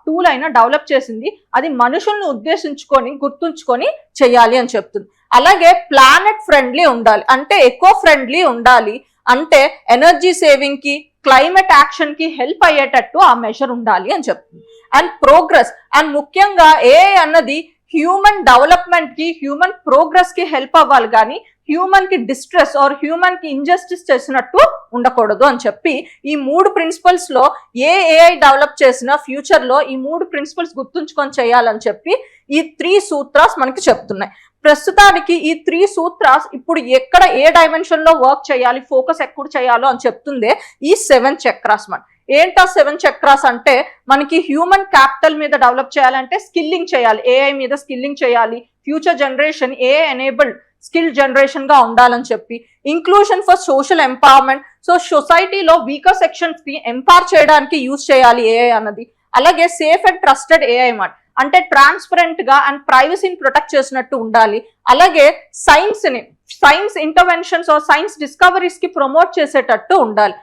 టూల్ అయినా డెవలప్ చేసింది అది మనుషుల్ని ఉద్దేశించుకొని గుర్తుంచుకొని చేయాలి అని చెప్తుంది. అలాగే ప్లానెట్ ఫ్రెండ్లీ ఉండాలి, అంటే ఎకో ఫ్రెండ్లీ ఉండాలి, అంటే ఎనర్జీ సేవింగ్ కి క్లైమేట్ యాక్షన్ కి హెల్ప్ అయ్యేటట్టు ఆ మెజర్ ఉండాలి అని చెప్తుంది. అండ్ ప్రోగ్రెస్, అండ్ ముఖ్యంగా ఏఐ అన్నది హ్యూమన్ డెవలప్మెంట్ కి హ్యూమన్ ప్రోగ్రెస్ కి హెల్ప్ అవ్వాలి, కానీ హ్యూమన్ కి డిస్ట్రెస్ ఆర్ హ్యూమన్ కి ఇంజస్టిస్ చేసినట్టు ఉండకూడదు అని చెప్పి ఈ 3 ప్రిన్సిపల్స్ లో ఏ ఏఐ డెవలప్ చేసినా ఫ్యూచర్ లో ఈ 3 ప్రిన్సిపల్స్ గుర్తుంచుకొని చేయాలని చెప్పి ఈ 3 సూత్రాస్ మనకి చెప్తున్నాయి. ప్రస్తుతానికి ఈ 3 సూత్రాస్ ఇప్పుడు ఎక్కడ ఏ డైమెన్షన్ లో వర్క్ చేయాలి, ఫోకస్ ఎక్కడ చేయాలో అని చెప్తుందే ఈ 7 చక్రాస్ మన. ఏంటా 7 చక్రాస్ అంటే మనకి హ్యూమన్ క్యాపిటల్ మీద డెవలప్ చేయాలంటే స్కిల్లింగ్ చేయాలి, ఏఐ మీద స్కిల్లింగ్ చేయాలి, future generation AI enabled skill generation గా ఉండాలని చెప్పి inclusion for social empowerment. So సొసైటీలో వీకర్ సెక్షన్స్ ని ఎంపవర్ చేయడానికి యూజ్ చేయాలి ఏఐ అన్నది. అలాగే సేఫ్ అండ్ ట్రస్టెడ్ ఏఐ మాట, అంటే ట్రాన్స్పరెంట్ గా అండ్ ప్రైవసీని ప్రొటెక్ట్ చేసినట్టు ఉండాలి. అలాగే science interventions or science discoveries కి ప్రమోట్ చేసేటట్టు ఉండాలి.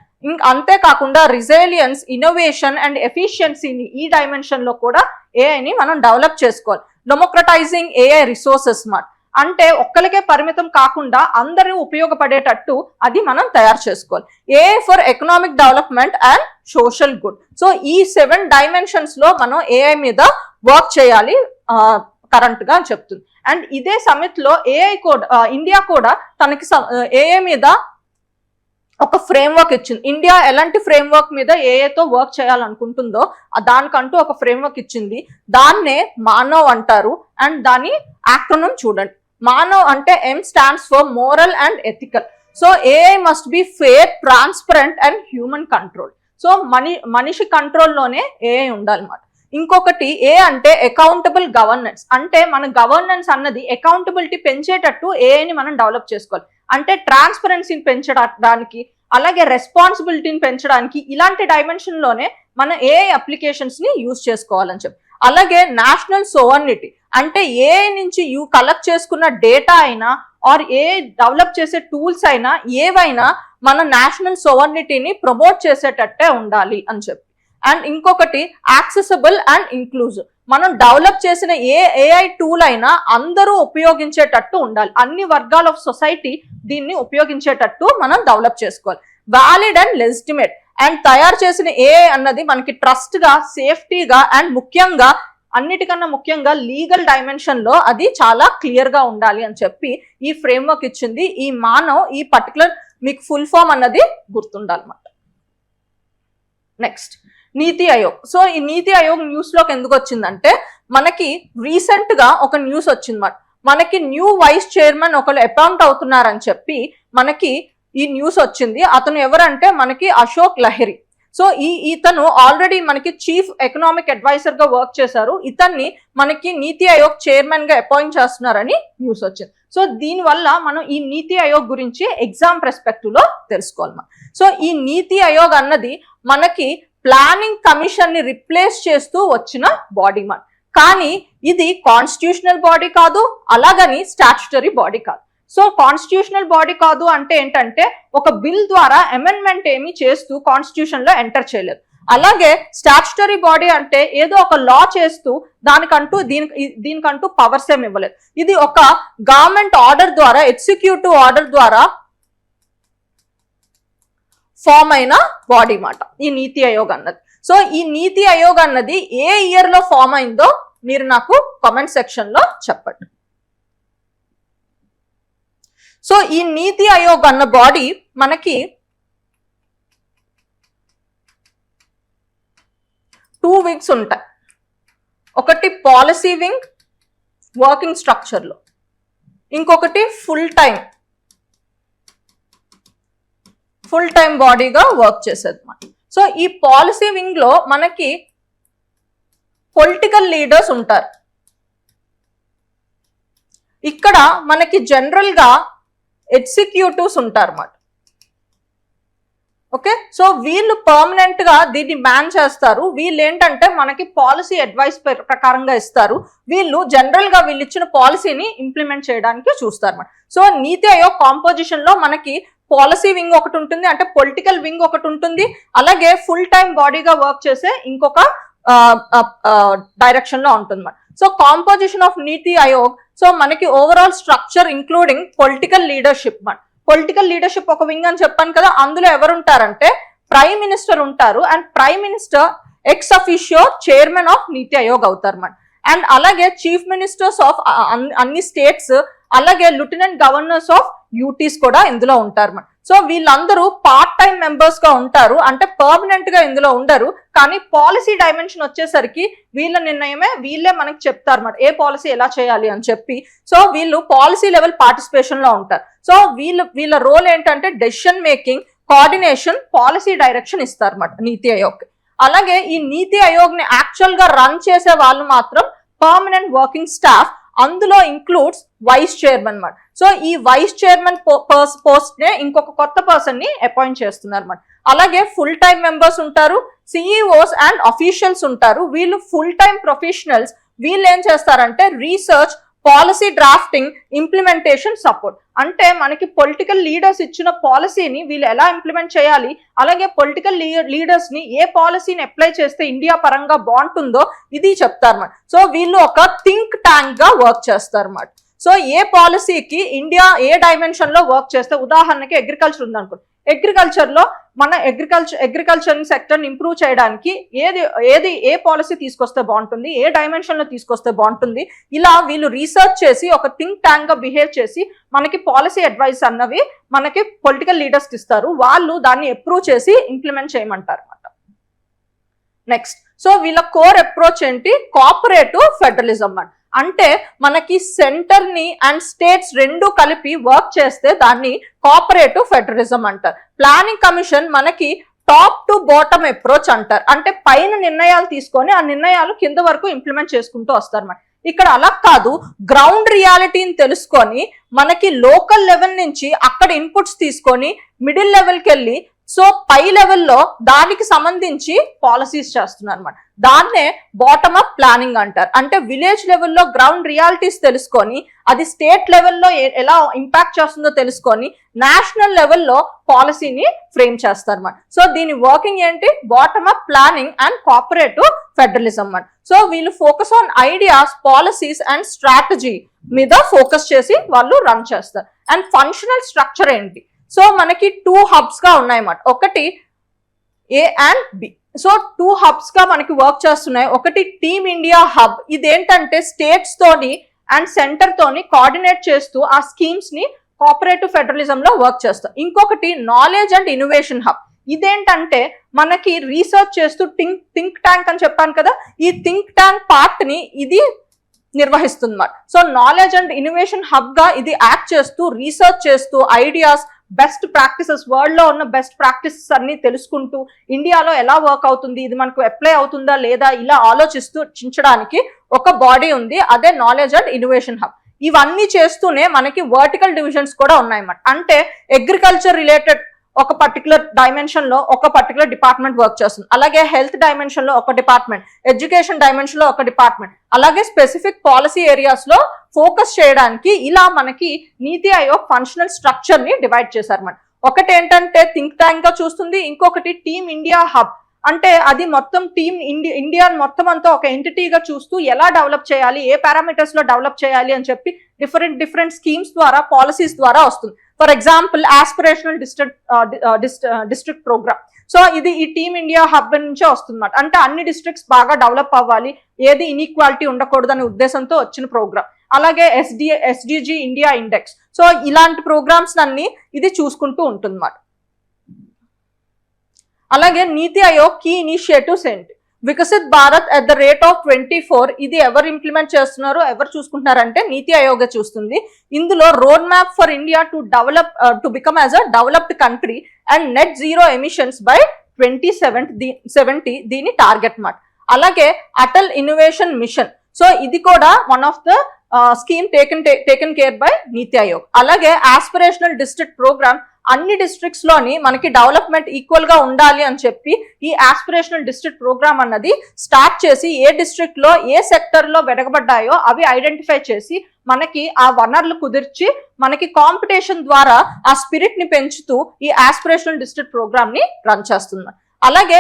అంతేకాకుండా రిజైలియన్స్, ఇన్నోవేషన్ అండ్ ఎఫిషియన్సీని ఈ డైమెన్షన్ లో కూడా ఏఐని మనం డెవలప్ చేసుకోవాలి. డెమోక్రటైజింగ్ ఏఐ రిసోర్సెస్ మాట, అంటే ఒక్కరికే పరిమితం కాకుండా అందరూ ఉపయోగపడేటట్టు అది మనం తయారు చేసుకోవాలి. AI for economic development and social good. So ఈ 7 డైమెన్షన్స్ లో మనం ఏఐ మీద వర్క్ చేయాలి కరెంట్ గా అని చెప్తుంది. అండ్ ఇదే సమిట్ లో ఏఐ కూడా ఇండియా కూడా తనకి ఏఐ మీద ఒక ఫ్రేమ్ వర్క్ ఇచ్చింది. ఇండియా ఎలాంటి ఫ్రేమ్ వర్క్ మీద ఏఐతో వర్క్ చేయాలనుకుంటుందో దానికంటూ ఒక ఫ్రేమ్ వర్క్ ఇచ్చింది. దాన్నే మానవ్ అంటారు. అండ్ దాని యాక్రోనిమ్ చూడండి. మానవ్ అంటే M stands for moral and ethical. So AI must be fair, transparent and human control. So మనిషి కంట్రోల్లోనే ఏఐ ఉండాలన్నమాట. ఇంకొకటి ఏ అంటే అకౌంటబుల్ గవర్నెన్స్, అంటే మన గవర్నెన్స్ అన్నది అకౌంటబిలిటీ పెంచేటట్టు ఏఐని మనం డెవలప్ చేసుకోవాలి. అంటే ట్రాన్స్పరెన్సీని పెంచడానికి, అలాగే రెస్పాన్సిబిలిటీని పెంచడానికి ఇలాంటి డైమెన్షన్ లోనే మన ఏఐ అప్లికేషన్స్ ని యూజ్ చేసుకోవాలని చెప్పి. అలాగే నేషనల్ సోవర్నిటీ, అంటే ఏఐ నుంచి కలెక్ట్ చేసుకున్న డేటా అయినా ఆర్ ఏఐ డెవలప్ చేసే టూల్స్ అయినా ఏవైనా మన నేషనల్ సోవర్నిటీని ప్రమోట్ చేసేటట్టే ఉండాలి అని చెప్పి. అండ్ ఇంకొకటి యాక్సెసిబుల్ అండ్ ఇంక్లూజివ్, మనం డెవలప్ చేసిన ఏ ఏఐ టూల్ అయినా అందరూ ఉపయోగించేటట్టు ఉండాలి, అన్ని వర్గాల ఆఫ్ సొసైటీ దీన్ని ఉపయోగించేటట్టు మనం డెవలప్ చేసుకోవాలి. వ్యాలిడ్ అండ్ లెజిటిమేట్, అండ్ తయారు చేసిన ఏఐ అన్నది మనకి ట్రస్ట్ గా, సేఫ్టీగా అండ్ ముఖ్యంగా అన్నిటికన్నా ముఖ్యంగా లీగల్ డైమెన్షన్ లో అది చాలా క్లియర్ గా ఉండాలి అని చెప్పి ఈ ఫ్రేమ్వర్క్ ఇచ్చింది. ఈ మానవ్ ఈ పర్టికులర్ మీకు ఫుల్ ఫామ్ అన్నది గుర్తుండాలన్నమాట. నెక్స్ట్ నీతి ఆయోగ్. సో ఈ నీతి ఆయోగ్ న్యూస్ లోకి ఎందుకు వచ్చిందంటే మనకి రీసెంట్ గా ఒక న్యూస్ వచ్చింది. మనకి న్యూ వైస్ చైర్మన్ ఒకరు అపాయింట్ అవుతున్నారని చెప్పి మనకి ఈ న్యూస్ వచ్చింది. అతను ఎవరంటే మనకి అశోక్ లహిరి. సో ఇతను ఆల్రెడీ మనకి చీఫ్ ఎకనామిక్ అడ్వైజర్ గా వర్క్ చేశారు. ఇతన్ని మనకి నీతి ఆయోగ్ చైర్మన్ గా అపాయింట్ చేస్తున్నారని న్యూస్ వచ్చింది. సో దీనివల్ల మనం ఈ నీతి ఆయోగ్ గురించి ఎగ్జామ్ పర్స్పెక్టివ్ లో తెలుసుకోవాలి. సో ఈ నీతి ఆయోగ్ అన్నది మనకి ప్లానింగ్ కమిషన్ ని రిప్లేస్ చేస్తూ వచ్చిన బాడీ మాట. కానీ ఇది కాన్స్టిట్యూషనల్ బాడీ కాదు, అలాగని స్టాట్యుటరీ బాడీ కాదు. సో కాన్స్టిట్యూషనల్ బాడీ కాదు అంటే ఏంటంటే ఒక బిల్ ద్వారా అమెండ్మెంట్ ఏమి చేస్తూ కాన్స్టిట్యూషన్ లో ఎంటర్ చేయలేదు. అలాగే స్టాట్యుటరీ బాడీ అంటే ఏదో ఒక లా చేస్తూ దీనికంటూ పవర్స్ ఏమి ఇవ్వలేదు. ఇది ఒక గవర్నమెంట్ ఆర్డర్ ద్వారా, ఎగ్జిక్యూటివ్ ఆర్డర్ ద్వారా ఫామ్ అయిన బాడీ మాట ఈ నీతి ఆయోగ్ అన్నది. సో ఈ నీతి ఆయోగ్ అన్నది ఏ ఇయర్ లో ఫామ్ అయిందో మీరు నాకు కామెంట్ సెక్షన్ లో చెప్పండి. సో ఈ నీతి ఆయోగ్ అన్న బాడీ మనకి 2 వింగ్స్ ఉంటాయి. ఒకటి పాలసీ వింగ్ వర్కింగ్ స్ట్రక్చర్లో, ఇంకొకటి ఫుల్ టైం బాడీగా వర్క్ చేసేది. సో ఈ పాలసీ వింగ్ లో మనకి పొలిటికల్ లీడర్స్ ఉంటారు. ఇక్కడ మనకి జనరల్ గా ఎగ్జిక్యూటివ్స్ ఉంటారు అన్నమాట. ఓకే, సో వీళ్ళు పర్మనెంట్ గా దీన్ని మ్యాన్ చేస్తారు. వీళ్ళు ఏంటంటే మనకి పాలసీ అడ్వైస్ ప్రకారంగా ఇస్తారు. వీళ్ళు జనరల్ గా వీళ్ళు ఇచ్చిన పాలసీని ఇంప్లిమెంట్ చేయడానికి చూస్తారు అన్నమాట. సో నీతి ఆయోగ్ కాంపోజిషన్ లో మనకి పాలసీ వింగ్ ఒకటి ఉంటుంది, అంటే పొలిటికల్ వింగ్ ఒకటి ఉంటుంది, అలాగే ఫుల్ టైం బాడీగా వర్క్ చేసే ఇంకొక డైరెక్షన్ లో ఉంటుంది. So composition of NITI Aayog, so మనకి overall structure including political leadership. Political leadership ఒక వింగ్ అని చెప్పాను కదా, అందులో ఎవరు ఉంటారంటే ప్రైమ్ మినిస్టర్ ఉంటారు, and prime minister ex officio chairman of నీతి ఆయోగ్ అవుతారు. అండ్ అలాగే చీఫ్ మినిస్టర్స్ ఆఫ్ అన్ని స్టేట్స్, అలాగే లెఫ్టినెంట్ గవర్నర్స్ ఆఫ్ యూటీస్ కూడా ఇందులో ఉంటారు. సో వీళ్ళందరూ పార్ట్ టైం మెంబర్స్ గా ఉంటారు, అంటే పర్మనెంట్ గా ఇందులో ఉండరు. కానీ పాలసీ డైమెన్షన్ వచ్చేసరికి వీళ్ళ నిర్ణయమే వీళ్ళే మనకి చెప్తారు అన్నమాట, ఏ పాలసీ ఎలా చేయాలి అని చెప్పి. సో వీళ్ళు పాలసీ లెవెల్ పార్టిసిపేషన్ లో ఉంటారు. సో వీళ్ళ రోల్ ఏంటంటే decision making, coordination, policy direction ఇస్తారు అన్నమాట నీతి ఆయోగ్. అలాగే ఈ నీతి ఆయోగ్ ని యాక్చువల్ గా రన్ చేసే వాళ్ళు మాత్రం పర్మనెంట్ వర్కింగ్ స్టాఫ్, అందులో ఇంక్లూడ్స్ వైస్ చైర్మన్ అన్నమాట. సో ఈ వైస్ చైర్మన్ పోస్ట్ నే ఇంకొక కొత్త పర్సన్ ని అపాయింట్ చేస్తున్నారు అన్నమాట. అలాగే ఫుల్ టైం మెంబర్స్ ఉంటారు, సిఇఓస్ అండ్ అఫీషియల్స్ ఉంటారు. వీళ్ళు ఫుల్ టైం ప్రొఫెషనల్స్. వీళ్ళు ఏం చేస్తారంటే research, policy drafting, implementation, support. అంటే మనకి పొలిటికల్ లీడర్స్ ఇచ్చిన పాలసీని వీళ్ళు ఎలా ఇంప్లిమెంట్ చేయాలి, అలాగే పొలిటికల్ లీడర్స్ ని ఏ పాలసీని అప్లై చేస్తే ఇండియా పరంగా బాగుంటుందో ఇది చెప్తారు. సో వీళ్ళు ఒక థింక్ ట్యాంక్ గా వర్క్ చేస్తారు అన్నమాట. సో ఏ పాలసీకి ఇండియా ఏ డైమెన్షన్ లో వర్క్ చేస్తే, ఉదాహరణకి అగ్రికల్చర్ ఉందనుకో, అగ్రికల్చర్ లో మన అగ్రికల్చర్ సెక్టర్ ని ఇంప్రూవ్ చేయడానికి ఏ పాలసీ తీసుకొస్తే బాగుంటుంది, ఏ డైమెన్షన్ లో తీసుకొస్తే బాగుంటుంది, ఇలా వీళ్ళు రీసెర్చ్ చేసి ఒక థింక్ ట్యాంక్ గా బిహేవ్ చేసి మనకి పాలసీ అడ్వైస్ అన్నవి మనకి పొలిటికల్ లీడర్స్ ఇస్తారు. వాళ్ళు దాన్ని అప్రూవ్ చేసి ఇంప్లిమెంట్ చేయమంటారు అన్నమాట. నెక్స్ట్, సో వీళ్ళ కోర్ అప్రోచ్ ఏంటి, కోఆపరేటివ్ ఫెడరలిజం అన్నమాట. అంటే మనకి సెంటర్ ని అండ్ స్టేట్స్ రెండు కలిపి వర్క్ చేస్తే దాన్ని కోఆపరేటివ్ ఫెడరలిజం అంటారు. ప్లానింగ్ కమిషన్ మనకి టాప్ టు బాటమ్ అప్రోచ్ అంటారు. అంటే పైన నిర్ణయాలు తీసుకొని ఆ నిర్ణయాలు కింద వరకు ఇంప్లిమెంట్ చేసుకుంటూ వస్తారు. ఇక్కడ అలా కాదు, గ్రౌండ్ రియాలిటీని తెలుసుకొని మనకి లోకల్ లెవెల్ నుంచి అక్కడ ఇన్పుట్స్ తీసుకొని మిడిల్ లెవెల్కి వెళ్ళి సో పై లెవెల్లో దానికి సంబంధించి పాలసీస్ చేస్తున్నారు అన్నమాట. దాన్నే బాటమ్ అప్ ప్లానింగ్ అంటారు. అంటే విలేజ్ లెవెల్లో గ్రౌండ్ రియాలిటీస్ తెలుసుకొని అది స్టేట్ లెవెల్లో ఎలా ఇంపాక్ట్ చేస్తుందో తెలుసుకొని నేషనల్ లెవెల్లో పాలసీని ఫ్రేమ్ చేస్తారు అన్నమాట. సో దీని వర్కింగ్ ఏంటి, bottom up planning and cooperative federalism అన్నమాట. సో వీళ్ళు focus on ideas, policies and strategy మీద ఫోకస్ చేసి వాళ్ళు రన్ చేస్తారు. అండ్ ఫంక్షనల్ స్ట్రక్చర్ ఏంటి, సో మనకి 2 హబ్స్ గా ఉన్నాయన్నమాట. ఒకటి A and B. So 2 hubs గా మనకి వర్క్ చేస్తున్నాయి. ఒకటి టీమ్ ఇండియా హబ్, ఇదేంటంటే స్టేట్స్ తోని అండ్ సెంటర్ తోని కోఆర్డినేట్ చేస్తూ ఆ స్కీమ్స్ ని కోఆపరేటివ్ ఫెడరలిజం లో వర్క్ చేస్తాం. ఇంకొకటి నాలెడ్జ్ అండ్ ఇన్నోవేషన్ హబ్, ఇదేంటంటే మనకి రీసెర్చ్ చేస్తూ థింక్ ట్యాంక్ అని చెప్పాను కదా, ఈ థింక్ ట్యాంక్ పార్ట్ ని ఇది నిర్వహిస్తుంది. So knowledge and innovation hub గా ఇది యాక్ట్ చేస్తూ రీసెర్చ్ చేస్తూ ఐడియాస్, బెస్ట్ ప్రాక్టీసెస్, వరల్డ్ లో ఉన్న బెస్ట్ ప్రాక్టీసెస్ అన్ని తెలుసుకుంటూ ఇండియాలో ఎలా వర్క్ అవుతుంది, ఇది మనకు అప్లై అవుతుందా లేదా, ఇలా ఆలోచిస్తూ చించడానికి ఒక బాడీ ఉంది, అదే నాలెడ్జ్ అండ్ ఇన్నోవేషన్ హబ్. ఇవన్నీ చేస్తూనే మనకి వర్టికల్ డివిజన్స్ కూడా ఉన్నాయన్నమాట. అంటే అగ్రికల్చర్ రిలేటెడ్ ఒక పర్టికులర్ డైమెన్షన్ లో ఒక పర్టికులర్ డిపార్ట్మెంట్ వర్క్ చేస్తుంది, అలాగే హెల్త్ డైమెన్షన్ లో ఒక డిపార్ట్మెంట్, ఎడ్యుకేషన్ డైమెన్షన్ లో ఒక డిపార్ట్మెంట్, అలాగే స్పెసిఫిక్ పాలసీ ఏరియాస్ లో ఫోకస్ చేయడానికి ఇలా మనకి నీతి ఆయోగ్ ఫంక్షనల్ స్ట్రక్చర్ ని డివైడ్ చేశారన్నమాట. ఒకటి ఏంటంటే థింక్ ట్యాంక్ గా చూస్తుంది, ఇంకొకటి టీమ్ ఇండియా హబ్, అంటే అది మొత్తం టీమ్ ఇండియా మొత్తం అంతా ఒక ఎంటిటీగా చూస్తూ ఎలా డెవలప్ చేయాలి, ఏ పారామీటర్స్ లో డెవలప్ చేయాలి అని చెప్పి డిఫరెంట్ స్కీమ్స్ ద్వారా, పాలసీస్ ద్వారా వస్తుంది. For example aspirational district programme, so ఇది ఈ టీమ్ ఇండియా హబ్ నుంచే వస్తుంది. అంటే అన్ని డిస్ట్రిక్ట్స్ బాగా డెవలప్ అవ్వాలి, ఏది ఇన్ఈక్వాలిటీ ఉండకూడదనే ఉద్దేశంతో వచ్చిన ప్రోగ్రామ్. అలాగే ఎస్డిజి ఇండియా ఇండెక్స్, సో ఇలాంటి ప్రోగ్రామ్స్ అన్ని ఇది చూసుకుంటూ ఉంటుంది. అలాగే నీతి ఆయోగ్ కీ ఇనిషియేటివ్స్ ఏంటి? Viksit Bharat at the rate of 24, ఇది ఎవరు ఇంప్లిమెంట్ చేస్తున్నారు, ఎవరు చూసుకుంటున్నారంటే నీతి ఆయోగ్ చూస్తుంది. ఇందులో road map for India to develop to become as a developed country and net zero emissions by 2070 దీని టార్గెట్ మాట. అలాగే అటల్ ఇన్నోవేషన్ మిషన్, సో ఇది కూడా one of the scheme taken care bye నీతి ఆయోగ్. అలాగే ఆస్పిరేషనల్ డిస్ట్రిక్ట్ ప్రోగ్రామ్, అన్ని districts లోని మనకి development equal గా ఉండాలి అని చెప్పి ఈ ఆస్పిరేషనల్ డిస్ట్రిక్ట్ ప్రోగ్రామ్ అన్నది స్టార్ట్ చేసి ఏ డిస్ట్రిక్ట్ లో ఏ సెక్టర్ లో వెనకబడ్డాయో అవి ఐడెంటిఫై చేసి మనకి ఆ వనరులు కుదిర్చి మనకి కాంపిటీషన్ ద్వారా ఆ స్పిరిట్ ని పెంచుతూ ఈ ఆస్పిరేషనల్ డిస్ట్రిక్ట్ ప్రోగ్రామ్ ని రన్ చేస్తుంది. అలాగే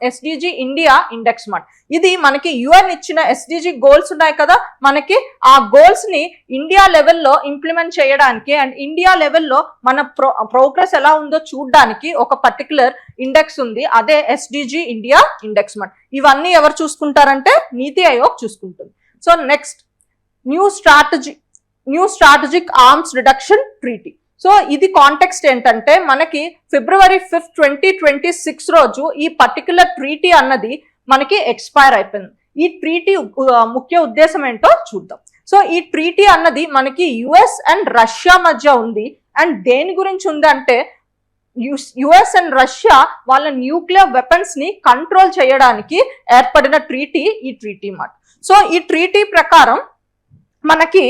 ఎస్డిజి ఇండియా ఇండెక్స్ మాట, ఇది మనకి యుఎన్ ఇచ్చిన ఎస్డిజి గోల్స్ ఉన్నాయి కదా, మనకి ఆ గోల్స్ ని ఇండియా లెవెల్లో ఇంప్లిమెంట్ చేయడానికి అండ్ ఇండియా లెవెల్లో మన ప్రోగ్రెస్ ఎలా ఉందో చూడడానికి ఒక పర్టికులర్ ఇండెక్స్ ఉంది, అదే ఎస్డిజి ఇండియా ఇండెక్స్ మాట. ఇవన్నీ ఎవరు చూసుకుంటారంటే నీతి ఆయోగ్ చూసుకుంటుంది. So next new strategic arms reduction treaty. So ఇది కాంటెక్స్ట్ ఏంటంటే మనకి February 5, 2026 రోజు ఈ పర్టికులర్ ట్రీటీ అన్నది మనకి ఎక్స్పైర్ అయిపోయింది. ఈ ట్రీటీ ముఖ్య ఉద్దేశం ఏంటో చూద్దాం. సో ఈ ట్రీటీ అన్నది మనకి యుఎస్ అండ్ రష్యా మధ్య ఉంది. అండ్ దేని గురించి ఉందంటే యుఎస్ అండ్ రష్యా వాళ్ళ న్యూక్లియర్ వెపన్స్ ని కంట్రోల్ చేయడానికి ఏర్పడిన ట్రీటీ ఈ ట్రీటీ మాట. సో ఈ ట్రీటీ ప్రకారం మనకి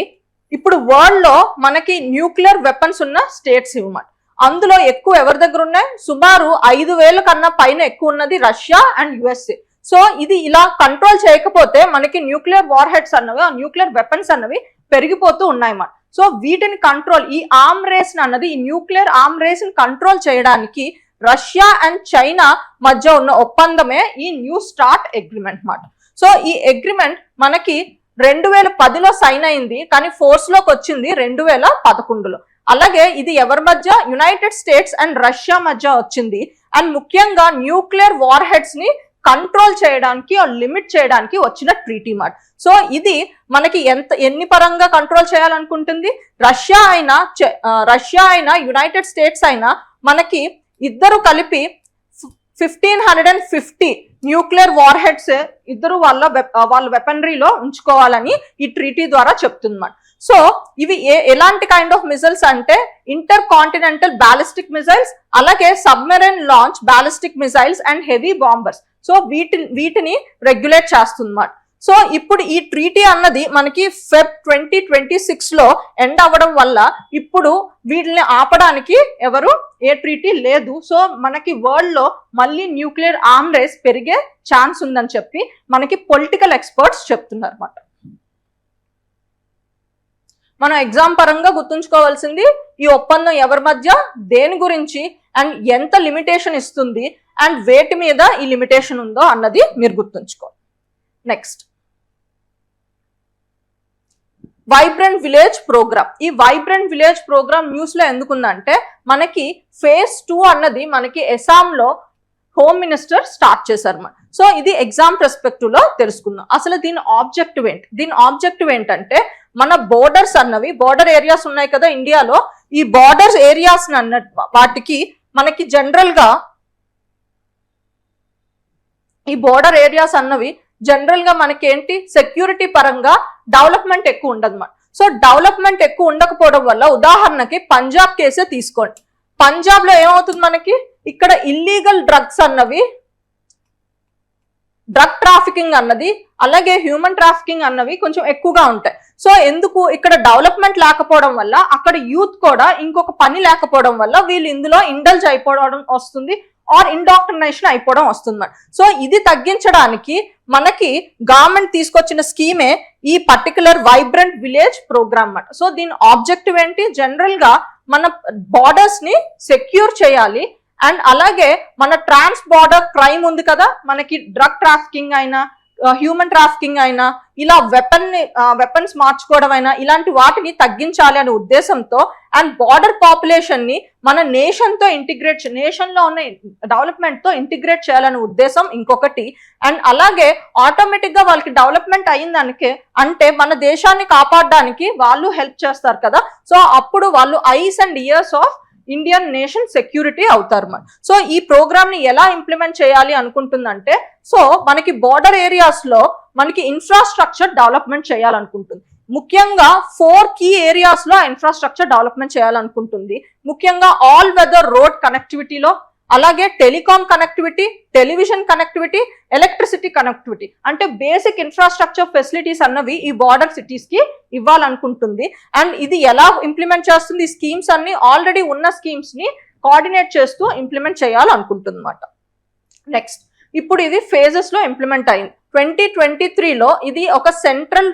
ఇప్పుడు వరల్డ్ లో మనకి న్యూక్లియర్ వెపన్స్ ఉన్న స్టేట్స్ ఇవ్వమాట. అందులో ఎక్కువ ఎవరి దగ్గర ఉన్నాయి, సుమారు 5,000 కన్నా పైన ఎక్కువ ఉన్నది రష్యా అండ్ యుఎస్ఏ. సో ఇది ఇలా కంట్రోల్ చేయకపోతే మనకి న్యూక్లియర్ వార్ హెడ్స్ అన్నవి, న్యూక్లియర్ వెపన్స్ అన్నవి పెరిగిపోతూ ఉన్నాయన్నమాట. సో వీటిని కంట్రోల్, ఈ ఆర్మ్ రేస్ అన్నది, ఈ న్యూక్లియర్ ఆర్మ్ రేస్ ని కంట్రోల్ చేయడానికి రష్యా అండ్ చైనా మధ్య ఉన్న ఒప్పందమే ఈ న్యూ స్టార్ట్ అగ్రిమెంట్ మాట. సో ఈ అగ్రిమెంట్ మనకి 2010లో సైన్ అయింది, కానీ ఫోర్స్ లోకి వచ్చింది 2011లో. అలాగే ఇది ఎవరి మధ్య, యునైటెడ్ స్టేట్స్ అండ్ రష్యా మధ్య వచ్చింది. అండ్ ముఖ్యంగా న్యూక్లియర్ వార్ హెడ్స్ ని కంట్రోల్ చేయడానికి, లిమిట్ చేయడానికి వచ్చిన ట్రీటీ మాట. సో ఇది మనకి ఎన్ని పరంగా కంట్రోల్ చేయాలనుకుంటుంది, రష్యా అయినా యునైటెడ్ స్టేట్స్ అయినా మనకి ఇద్దరు కలిపి 1550 న్యూక్లియర్ వార్ హెడ్స్ ఇద్దరు వాళ్ళ వెపనరీలో ఉంచుకోవాలని ఈ ట్రీటీ ద్వారా చెప్తుంది. సో ఇవి ఎలాంటి కైండ్ ఆఫ్ మిసైల్స్ అంటే ఇంటర్ కాంటినెంటల్ బ్యాలిస్టిక్ మిసైల్స్, అలాగే submarine launch ballistic missiles and heavy bombers. So వీటిని రెగ్యులేట్ చేస్తుంది. సో ఇప్పుడు ఈ ట్రీటీ అన్నది మనకి Feb 2026లో ఎండ్ అవ్వడం వల్ల ఇప్పుడు వీటిని ఆపడానికి ఏ ట్రీటీ లేదు. సో మనకి వరల్డ్ లో మళ్ళీ న్యూక్లియర్ ఆర్మ్ రేస్ పెరిగే ఛాన్స్ ఉందని చెప్పి మనకి పొలిటికల్ ఎక్స్పర్ట్స్ చెప్తున్నారు అన్నమాట. మనం ఎగ్జామ్ పరంగా గుర్తుంచుకోవాల్సింది ఈ ఒప్పందం ఎవరి మధ్య, దేని గురించి అండ్ ఎంత లిమిటేషన్ ఇస్తుంది అండ్ వేటి మీద ఈ లిమిటేషన్ ఉందో అన్నది మీరు గుర్తుంచుకోవాలి. Next vibrant village programme. ఈ వైబ్రెంట్ విలేజ్ ప్రోగ్రామ్ న్యూస్ లో ఎందుకుందంటే మనకి phase 2 అన్నది మనకి అస్సాంలో హోమ్ మినిస్టర్ స్టార్ట్ చేశారు. సో ఇది ఎగ్జామ్ పర్స్పెక్టివ్ లో తెలుసుకుందాం. అసలు దీని ఆబ్జెక్టివ్ ఏంటి? దీని ఆబ్జెక్టివ్ ఏంటంటే మన బోర్డర్స్ అన్నవి, బోర్డర్ ఏరియాస్ ఉన్నాయి కదా ఇండియాలో, ఈ బోర్డర్స్ ఏరియాస్ వాటికి మనకి జనరల్ గా ఈ బోర్డర్ ఏరియాస్ అన్నవి జనరల్ గా మనకేంటి, సెక్యూరిటీ పరంగా డెవలప్మెంట్ ఎక్కువ ఉండదు. సో డెవలప్మెంట్ ఎక్కువ ఉండకపోవడం వల్ల, ఉదాహరణకి పంజాబ్ కేసే తీసుకోండి. పంజాబ్ లో ఏమవుతుంది, మనకి ఇక్కడ ఇల్లీగల్ డ్రగ్స్ అన్నవి, డ్రగ్ ట్రాఫికింగ్ అన్నది, అలాగే హ్యూమన్ ట్రాఫికింగ్ అన్నవి కొంచెం ఎక్కువగా ఉంటాయి. సో ఎందుకు, ఇక్కడ డెవలప్మెంట్ లేకపోవడం వల్ల, అక్కడ యూత్ కూడా ఇంకొక పని లేకపోవడం వల్ల వీళ్ళు ఇందులో ఇండల్జ్ అయిపోవడం వస్తుంది, ఆర్ ఇండాక్ట్రినేషన్ అయిపోవడం వస్తుంది. సో ఇది తగ్గించడానికి మనకి గవర్నమెంట్ తీసుకొచ్చిన స్కీమే ఈ పర్టికులర్ వైబ్రెంట్ విలేజ్ ప్రోగ్రామ్ అన్నమాట. సో దీని ఆబ్జెక్టివ్ ఏంటి, జనరల్ గా మన బార్డర్స్ ని సెక్యూర్ చేయాలి. అండ్ అలాగే మన ట్రాన్స్ బార్డర్ క్రైమ్ ఉంది కదా, మనకి డ్రగ్ ట్రాఫికింగ్ అయినా, హ్యూమన్ ట్రాఫికింగ్ అయినా, ఇలా వెపన్స్ మార్చుకోవడం అయినా, ఇలాంటి వాటిని తగ్గించాలి అనే ఉద్దేశంతో అండ్ బార్డర్ పాపులేషన్ ని మన నేషన్ తో ఇంటిగ్రేట్, నేషన్ లో ఉన్న డెవలప్మెంట్ తో ఇంటిగ్రేట్ చేయాలనే ఉద్దేశం ఇంకొకటి. అండ్ అలాగే ఆటోమేటిక్ గా వాళ్ళకి డెవలప్మెంట్ అయిందానికే అంటే మన దేశాన్ని కాపాడడానికి వాళ్ళు హెల్ప్ చేస్తారు కదా. సో అప్పుడు వాళ్ళు ice and years of Indian nation security అవుతారు. సో ఈ ప్రోగ్రామ్ ని ఎలా ఇంప్లిమెంట్ చేయాలి అనుకుంటుందంటే, సో మనకి బార్డర్ ఏరియాస్ లో మనకి ఇన్ఫ్రాస్ట్రక్చర్ డెవలప్మెంట్ చేయాలనుకుంటుంది. ముఖ్యంగా 4 కీ ఏరియాస్ లో ఇన్ఫ్రాస్ట్రక్చర్ డెవలప్మెంట్ చేయాలనుకుంటుంది. ముఖ్యంగా ఆల్ వెదర్ రోడ్ కనెక్టివిటీలో, అలాగే telecom connectivity, television connectivity, electricity connectivity, అంటే బేసిక్ ఇన్ఫ్రాస్ట్రక్చర్ ఫెసిలిటీస్ అన్నవి ఈ బార్డర్ సిటీస్ కి ఇవ్వాలనుకుంటుంది. అండ్ ఇది ఎలా ఇంప్లిమెంట్ చేస్తుంది? ఈ స్కీమ్స్ అన్ని ఆల్రెడీ ఉన్న స్కీమ్స్ ని కోఆర్డినేట్ చేస్తూ ఇంప్లిమెంట్ చేయాలనుకుంటుంది అన్నమాట. నెక్స్ట్, ఇప్పుడు ఇది ఫేజెస్ లో ఇంప్లిమెంట్ అయింది. 2023లో ఇది ఒక సెంట్రల్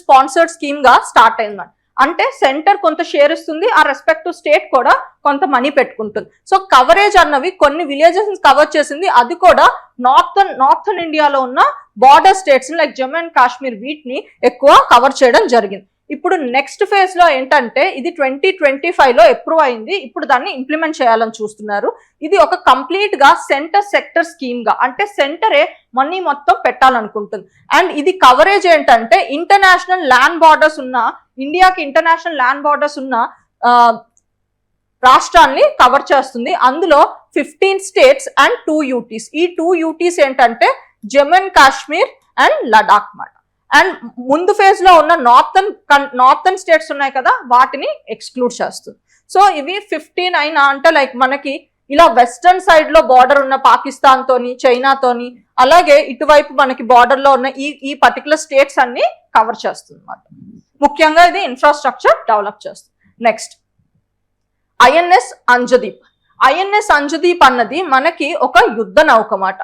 స్పాన్సర్డ్ స్కీమ్ గా స్టార్ట్ అయింది. అంటే సెంటర్ కొంత షేర్ ఇస్తుంది, ఆ రెస్పెక్టివ్ స్టేట్ కూడా కొంత మనీ పెట్టుకుంటుంది. సో కవరేజ్ అన్నవి కొన్ని విలేజెస్ కవర్ చేసింది, అది కూడా నార్థన్ ఇండియాలో ఉన్న border states like Jammu and Kashmir, వీటిని ఎక్కువ కవర్ చేయడం జరిగింది. ఇప్పుడు నెక్స్ట్ ఫేజ్ లో ఏంటంటే, ఇది 2025లో అప్రూవ్ అయింది. ఇప్పుడు దాన్ని ఇంప్లిమెంట్ చేయాలని చూస్తున్నారు. ఇది ఒక కంప్లీట్ గా సెక్టర్ స్కీమ్ గా, అంటే సెంటరే మనీ మొత్తం పెట్టాలనుకుంటుంది. అండ్ ఇది కవరేజ్ ఏంటంటే, ఇంటర్నేషనల్ ల్యాండ్ బార్డర్స్ ఉన్న, ఇండియాకి ఇంటర్నేషనల్ ల్యాండ్ బార్డర్స్ ఉన్న రాష్ట్రాన్ని కవర్ చేస్తుంది. అందులో 15 స్టేట్స్ అండ్ 2 UTs. ఈ 2 UTs ఏంటంటే జమ్మూ అండ్ కాశ్మీర్ అండ్ లడాక్ మాట. అండ్ ముందు ఫేజ్ లో ఉన్న నార్థన్ స్టేట్స్ ఉన్నాయి కదా, వాటిని ఎక్స్క్లూడ్ చేస్తుంది. సో ఇవి 15 అయినా, అంటే లైక్ మనకి ఇలా వెస్టర్న్ సైడ్ లో బార్డర్ ఉన్న పాకిస్తాన్ తోని, చైనాతోని, అలాగే ఇటువైపు మనకి బార్డర్ లో ఉన్న ఈ పర్టికులర్ స్టేట్స్ అన్ని కవర్ చేస్తుంది అన్నమాట. ముఖ్యంగా ఇది ఇన్ఫ్రాస్ట్రక్చర్ డెవలప్ చేస్తుంది. Next, INS Anjadip. INS Anjadip అన్నది మనకి ఒక యుద్ధ నౌక మాట.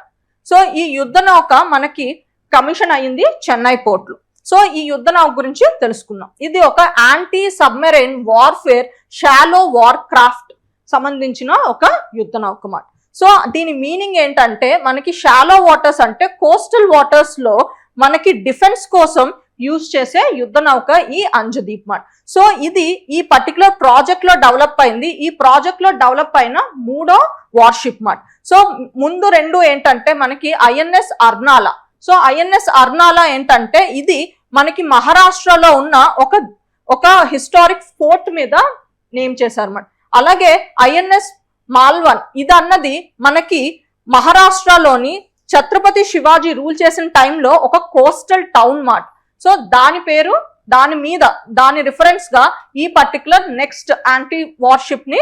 సో ఈ యుద్ధ నౌక మనకి కమిషన్ అయ్యింది చెన్నై పోర్ట్లో. సో ఈ యుద్ధ నౌక గురించి తెలుసుకుందాం. ఇది ఒక anti submarine warfare shallow war craft సంబంధించిన ఒక యుద్ధ నౌక మాట. సో దీని మీనింగ్ ఏంటంటే, మనకి షాలో వాటర్స్ అంటే కోస్టల్ వాటర్స్ లో మనకి డిఫెన్స్ కోసం యూజ్ చేసే యుద్ధ నౌక ఈ అంజదీప్ మాట. సో ఇది ఈ పర్టికులర్ ప్రాజెక్ట్ లో డెవలప్ అయింది. ఈ ప్రాజెక్ట్ లో డెవలప్ అయిన 3వ వార్షిప్ మాట. సో ముందు 2 ఏంటంటే మనకి INS Arnala. So INS Arnala ఏంటంటే, ఇది మనకి మహారాష్ట్రలో ఉన్న ఒక హిస్టారిక్ ఫోర్ట్ మీద నేమ్ చేశారన్నమాట. అలాగే ఐఎన్ఎస్ మాల్వన్, ఇది అన్నది మనకి మహారాష్ట్రలోని ఛత్రపతి శివాజీ రూల్ చేసిన టైంలో ఒక కోస్టల్ టౌన్ మాట. సో దాని పేరు, దాని రిఫరెన్స్ గా ఈ పర్టికులర్ నెక్స్ట్ యాంటీ వార్షిప్ ని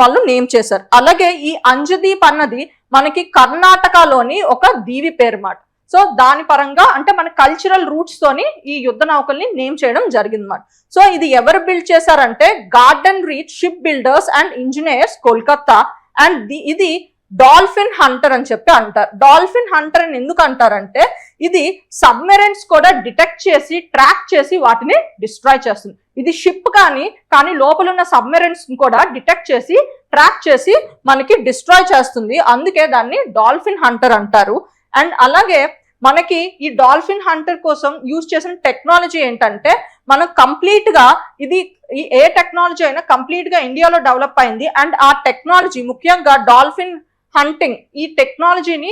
వాళ్ళు నేమ్ చేశారు. అలాగే ఈ అంజదీప్ అన్నది మనకి కర్ణాటకలోని ఒక దీవి పేరు మాట. సో దాని పరంగా, అంటే మన కల్చరల్ రూట్స్ తోని ఈ యుద్ధ నౌకల్ని నేమ్ చేయడం జరిగింది అన్నమాట. సో ఇది ఎవరు బిల్డ్ చేశారంటే, garden reach ship builders and engineers Kolkata. And ఇది డాల్ఫిన్ హంటర్ అని చెప్పి అంటారు. డాల్ఫిన్ హంటర్ అని ఎందుకు అంటారంటే, ఇది సబ్మెరైన్స్ కూడా డిటెక్ట్ చేసి, ట్రాక్ చేసి వాటిని డిస్ట్రాయ్ చేస్తుంది. ఇది షిప్ కానీ లోపల ఉన్న సబ్మెరైన్స్ కూడా డిటెక్ట్ చేసి, ట్రాక్ చేసి మనకి డిస్ట్రాయ్ చేస్తుంది. అందుకే దాన్ని డాల్ఫిన్ హంటర్ అంటారు. అండ్ అలాగే మనకి ఈ డాల్ఫిన్ హంటర్ కోసం యూజ్ చేసిన టెక్నాలజీ ఏంటంటే, మనం కంప్లీట్ గా ఇది ఏ టెక్నాలజీ అయినా కంప్లీట్ గా ఇండియాలో డెవలప్ అయింది. అండ్ ఆ టెక్నాలజీ ముఖ్యంగా డాల్ఫిన్ హంటింగ్, ఈ టెక్నాలజీని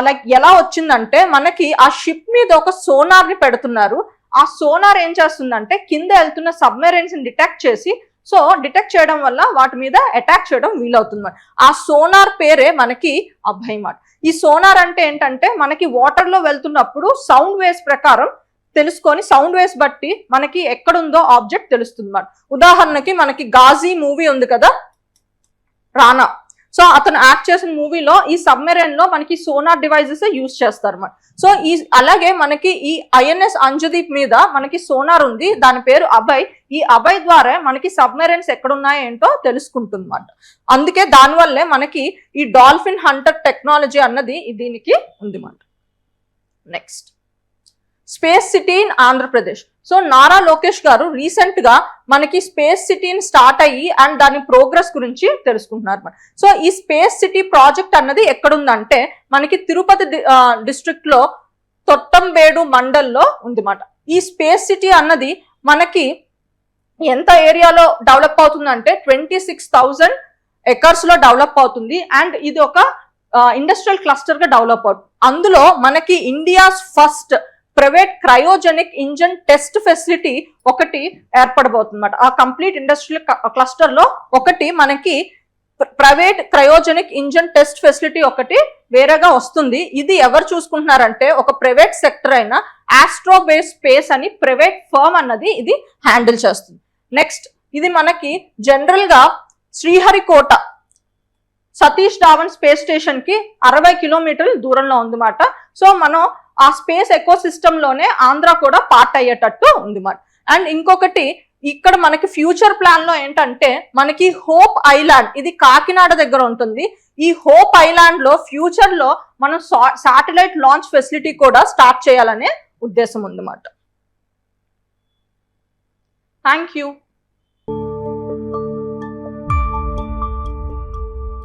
లైక్ ఎలా వచ్చిందంటే, మనకి ఆ షిప్ మీద ఒక సోనార్ ని పెడుతున్నారు. ఆ సోనార్ ఏం చేస్తుందంటే, కింద వెళ్తున్న సబ్మెరైన్స్ ని డిటెక్ట్ చేసి, సో డిటెక్ట్ చేయడం వల్ల వాటి మీద అటాక్ చేయడం వీలవుతుంది. ఆ సోనార్ పేరే మనకి అభయ్ మాట. ఈ సోనార్ అంటే ఏంటంటే, మనకి వాటర్ లో వెళ్తున్నప్పుడు సౌండ్ వేవ్స్ ప్రకారం తెలుసుకొని, సౌండ్ వేవ్స్ బట్టి మనకి ఎక్కడుందో ఆబ్జెక్ట్ తెలుస్తుంది. ఉదాహరణకి మనకి గాజీ మూవీ ఉంది కదా, రానా. సో అతను యాక్ట్ చేసిన మూవీలో ఈ సబ్మెరైన్ లో మనకి సోనార్ డివైజెస్ యూజ్ చేస్తారు అన్నమాట. సో అలాగే మనకి ఈ ఐఎన్ఎస్ అంజదీప్ మీద మనకి సోనార్ ఉంది, దాని పేరు అభయ్. ఈ అభయ్ ద్వారా మనకి సబ్మెరైన్స్ ఎక్కడున్నాయో ఏంటో తెలుసుకుంటుంది అన్నమాట. అందుకే దానివల్లే మనకి ఈ డాల్ఫిన్ హంటర్ టెక్నాలజీ అన్నది దీనికి ఉంది అన్నమాట. Next, space city in Andhra Pradesh. So Nara Lokesh గారు రీసెంట్ గా మనకి స్పేస్ సిటీని స్టార్ట్ అయ్యి అండ్ దాని ప్రోగ్రెస్ గురించి తెలుసుకుంటున్నారు. సో ఈ స్పేస్ సిటీ ప్రాజెక్ట్ అన్నది ఎక్కడుందంటే, మనకి తిరుపతి డిస్ట్రిక్ట్ లో తొట్టంబేడు మండల్లో ఉందన్నమాట. ఈ స్పేస్ సిటీ అన్నది మనకి ఎంత ఏరియాలో డెవలప్ అవుతుందంటే 26,000 ఎకర్స్ లో డెవలప్ అవుతుంది. అండ్ ఇది ఒక ఇండస్ట్రియల్ క్లస్టర్ గా డెవలప్ అవుతుంది. అందులో మనకి India's first private cryogenic engine test facility ఒకటి ఏర్పడబోతుంది అనమాట. ఆ కంప్లీట్ ఇండస్ట్రియల్ క్లస్టర్ లో ఒకటి మనకి private cryogenic engine test facility ఒకటి వేరేగా వస్తుంది. ఇది ఎవరు చూసుకుంటున్నారంటే ఒక ప్రైవేట్ సెక్టర్ అయిన ఆస్ట్రోబేస్ స్పేస్ అని ప్రైవేట్ ఫర్మ్ అన్నది ఇది హ్యాండిల్ చేస్తుంది. నెక్స్ట్ ఇది మనకి జనరల్ గా శ్రీహరికోట సతీష్ ధావన్ స్పేస్ స్టేషన్ కి 60 కిలోమీటర్ల దూరంలో ఉందన్నమాట. సో మనం ఆ స్పేస్ ఎకో సిస్టమ్ లోనే ఆంధ్ర కూడా పార్ట్ అయ్యేటట్టు ఉందన్నమాట. అండ్ ఇంకొకటి ఇక్కడ మనకి ఫ్యూచర్ ప్లాన్ లో ఏంటంటే మనకి హోప్ ఐలాండ్ ఇది కాకినాడ దగ్గర ఉంటుంది. ఈ హోప్ ఐలాండ్ లో ఫ్యూచర్ లో మనం శాటిలైట్ లాంచ్ ఫెసిలిటీ కూడా స్టార్ట్ చేయాలనే ఉద్దేశం ఉందన్నమాట. Thank you.